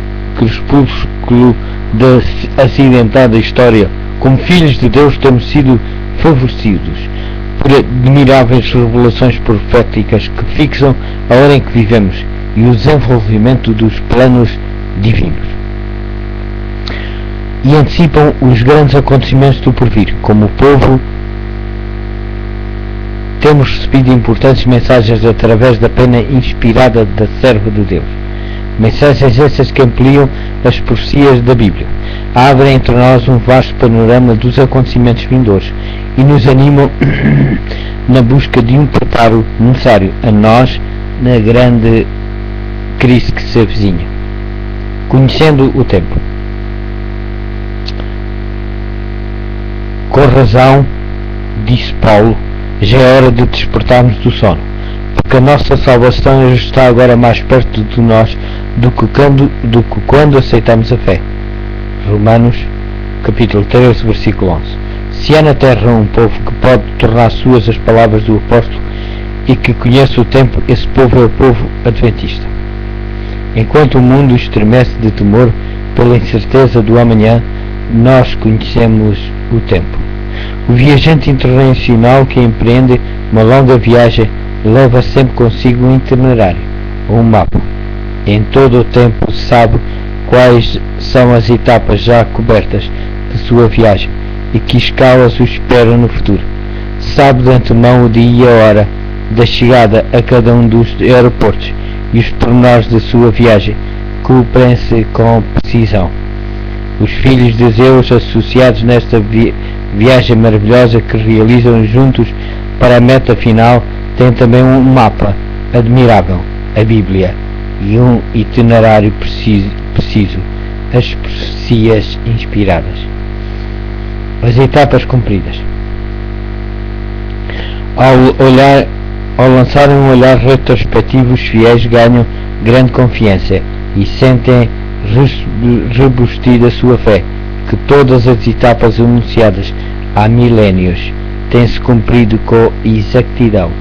da acidentada história. Como filhos de Deus temos sido favorecidos por admiráveis revelações proféticas que fixam a hora em que vivemos e o desenvolvimento dos planos divinos. E antecipam os grandes acontecimentos do porvir. Como povo, temos recebido importantes mensagens através da pena inspirada da serva de Deus. Mensagens essas que ampliam as profecias da Bíblia, abrem entre nós um vasto panorama dos acontecimentos vindouros e nos animam na busca de um preparo necessário a nós na grande crise que se avizinha. Conhecendo o tempo. Com razão, disse Paulo, já é hora de despertarmos do sono, porque a nossa salvação está agora mais perto de nós do que quando aceitamos a fé. Romanos, capítulo 13, versículo 11. Se há na terra um povo que pode tornar suas as palavras do apóstolo e que conhece o tempo, esse povo é o povo adventista. Enquanto o mundo estremece de temor pela incerteza do amanhã, nós conhecemos o tempo. O viajante internacional que empreende uma longa viagem leva sempre consigo um itinerário ou um mapa. Em todo o tempo sabe quais são as etapas já cobertas de sua viagem e que escalas o esperam no futuro. Sabe de antemão o dia e a hora da chegada a cada um dos aeroportos e os pormenores da sua viagem, cumprem-se com precisão. Os filhos de Deus associados nesta viagem maravilhosa que realizam juntos para a meta final têm também um mapa admirável, a Bíblia, e um itinerário preciso, as profecias inspiradas. As etapas cumpridas. Ao lançarem um olhar retrospectivo, os fiéis ganham grande confiança e sentem rebustida a sua fé, que todas as etapas anunciadas há milénios têm-se cumprido com exatidão.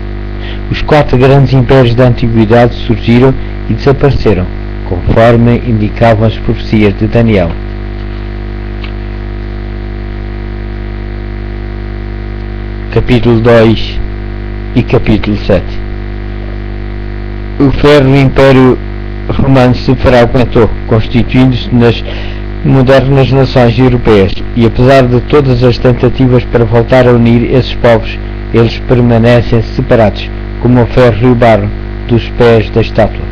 Os 4 grandes impérios da antiguidade surgiram e desapareceram, conforme indicavam as profecias de Daniel. Capítulo 2 e capítulo 7. O ferro Império Romano se fragmentou, constituindo-se nas modernas nações europeias, e apesar de todas as tentativas para voltar a unir esses povos, eles permanecem separados, como o ferro e o barro dos pés da estátua.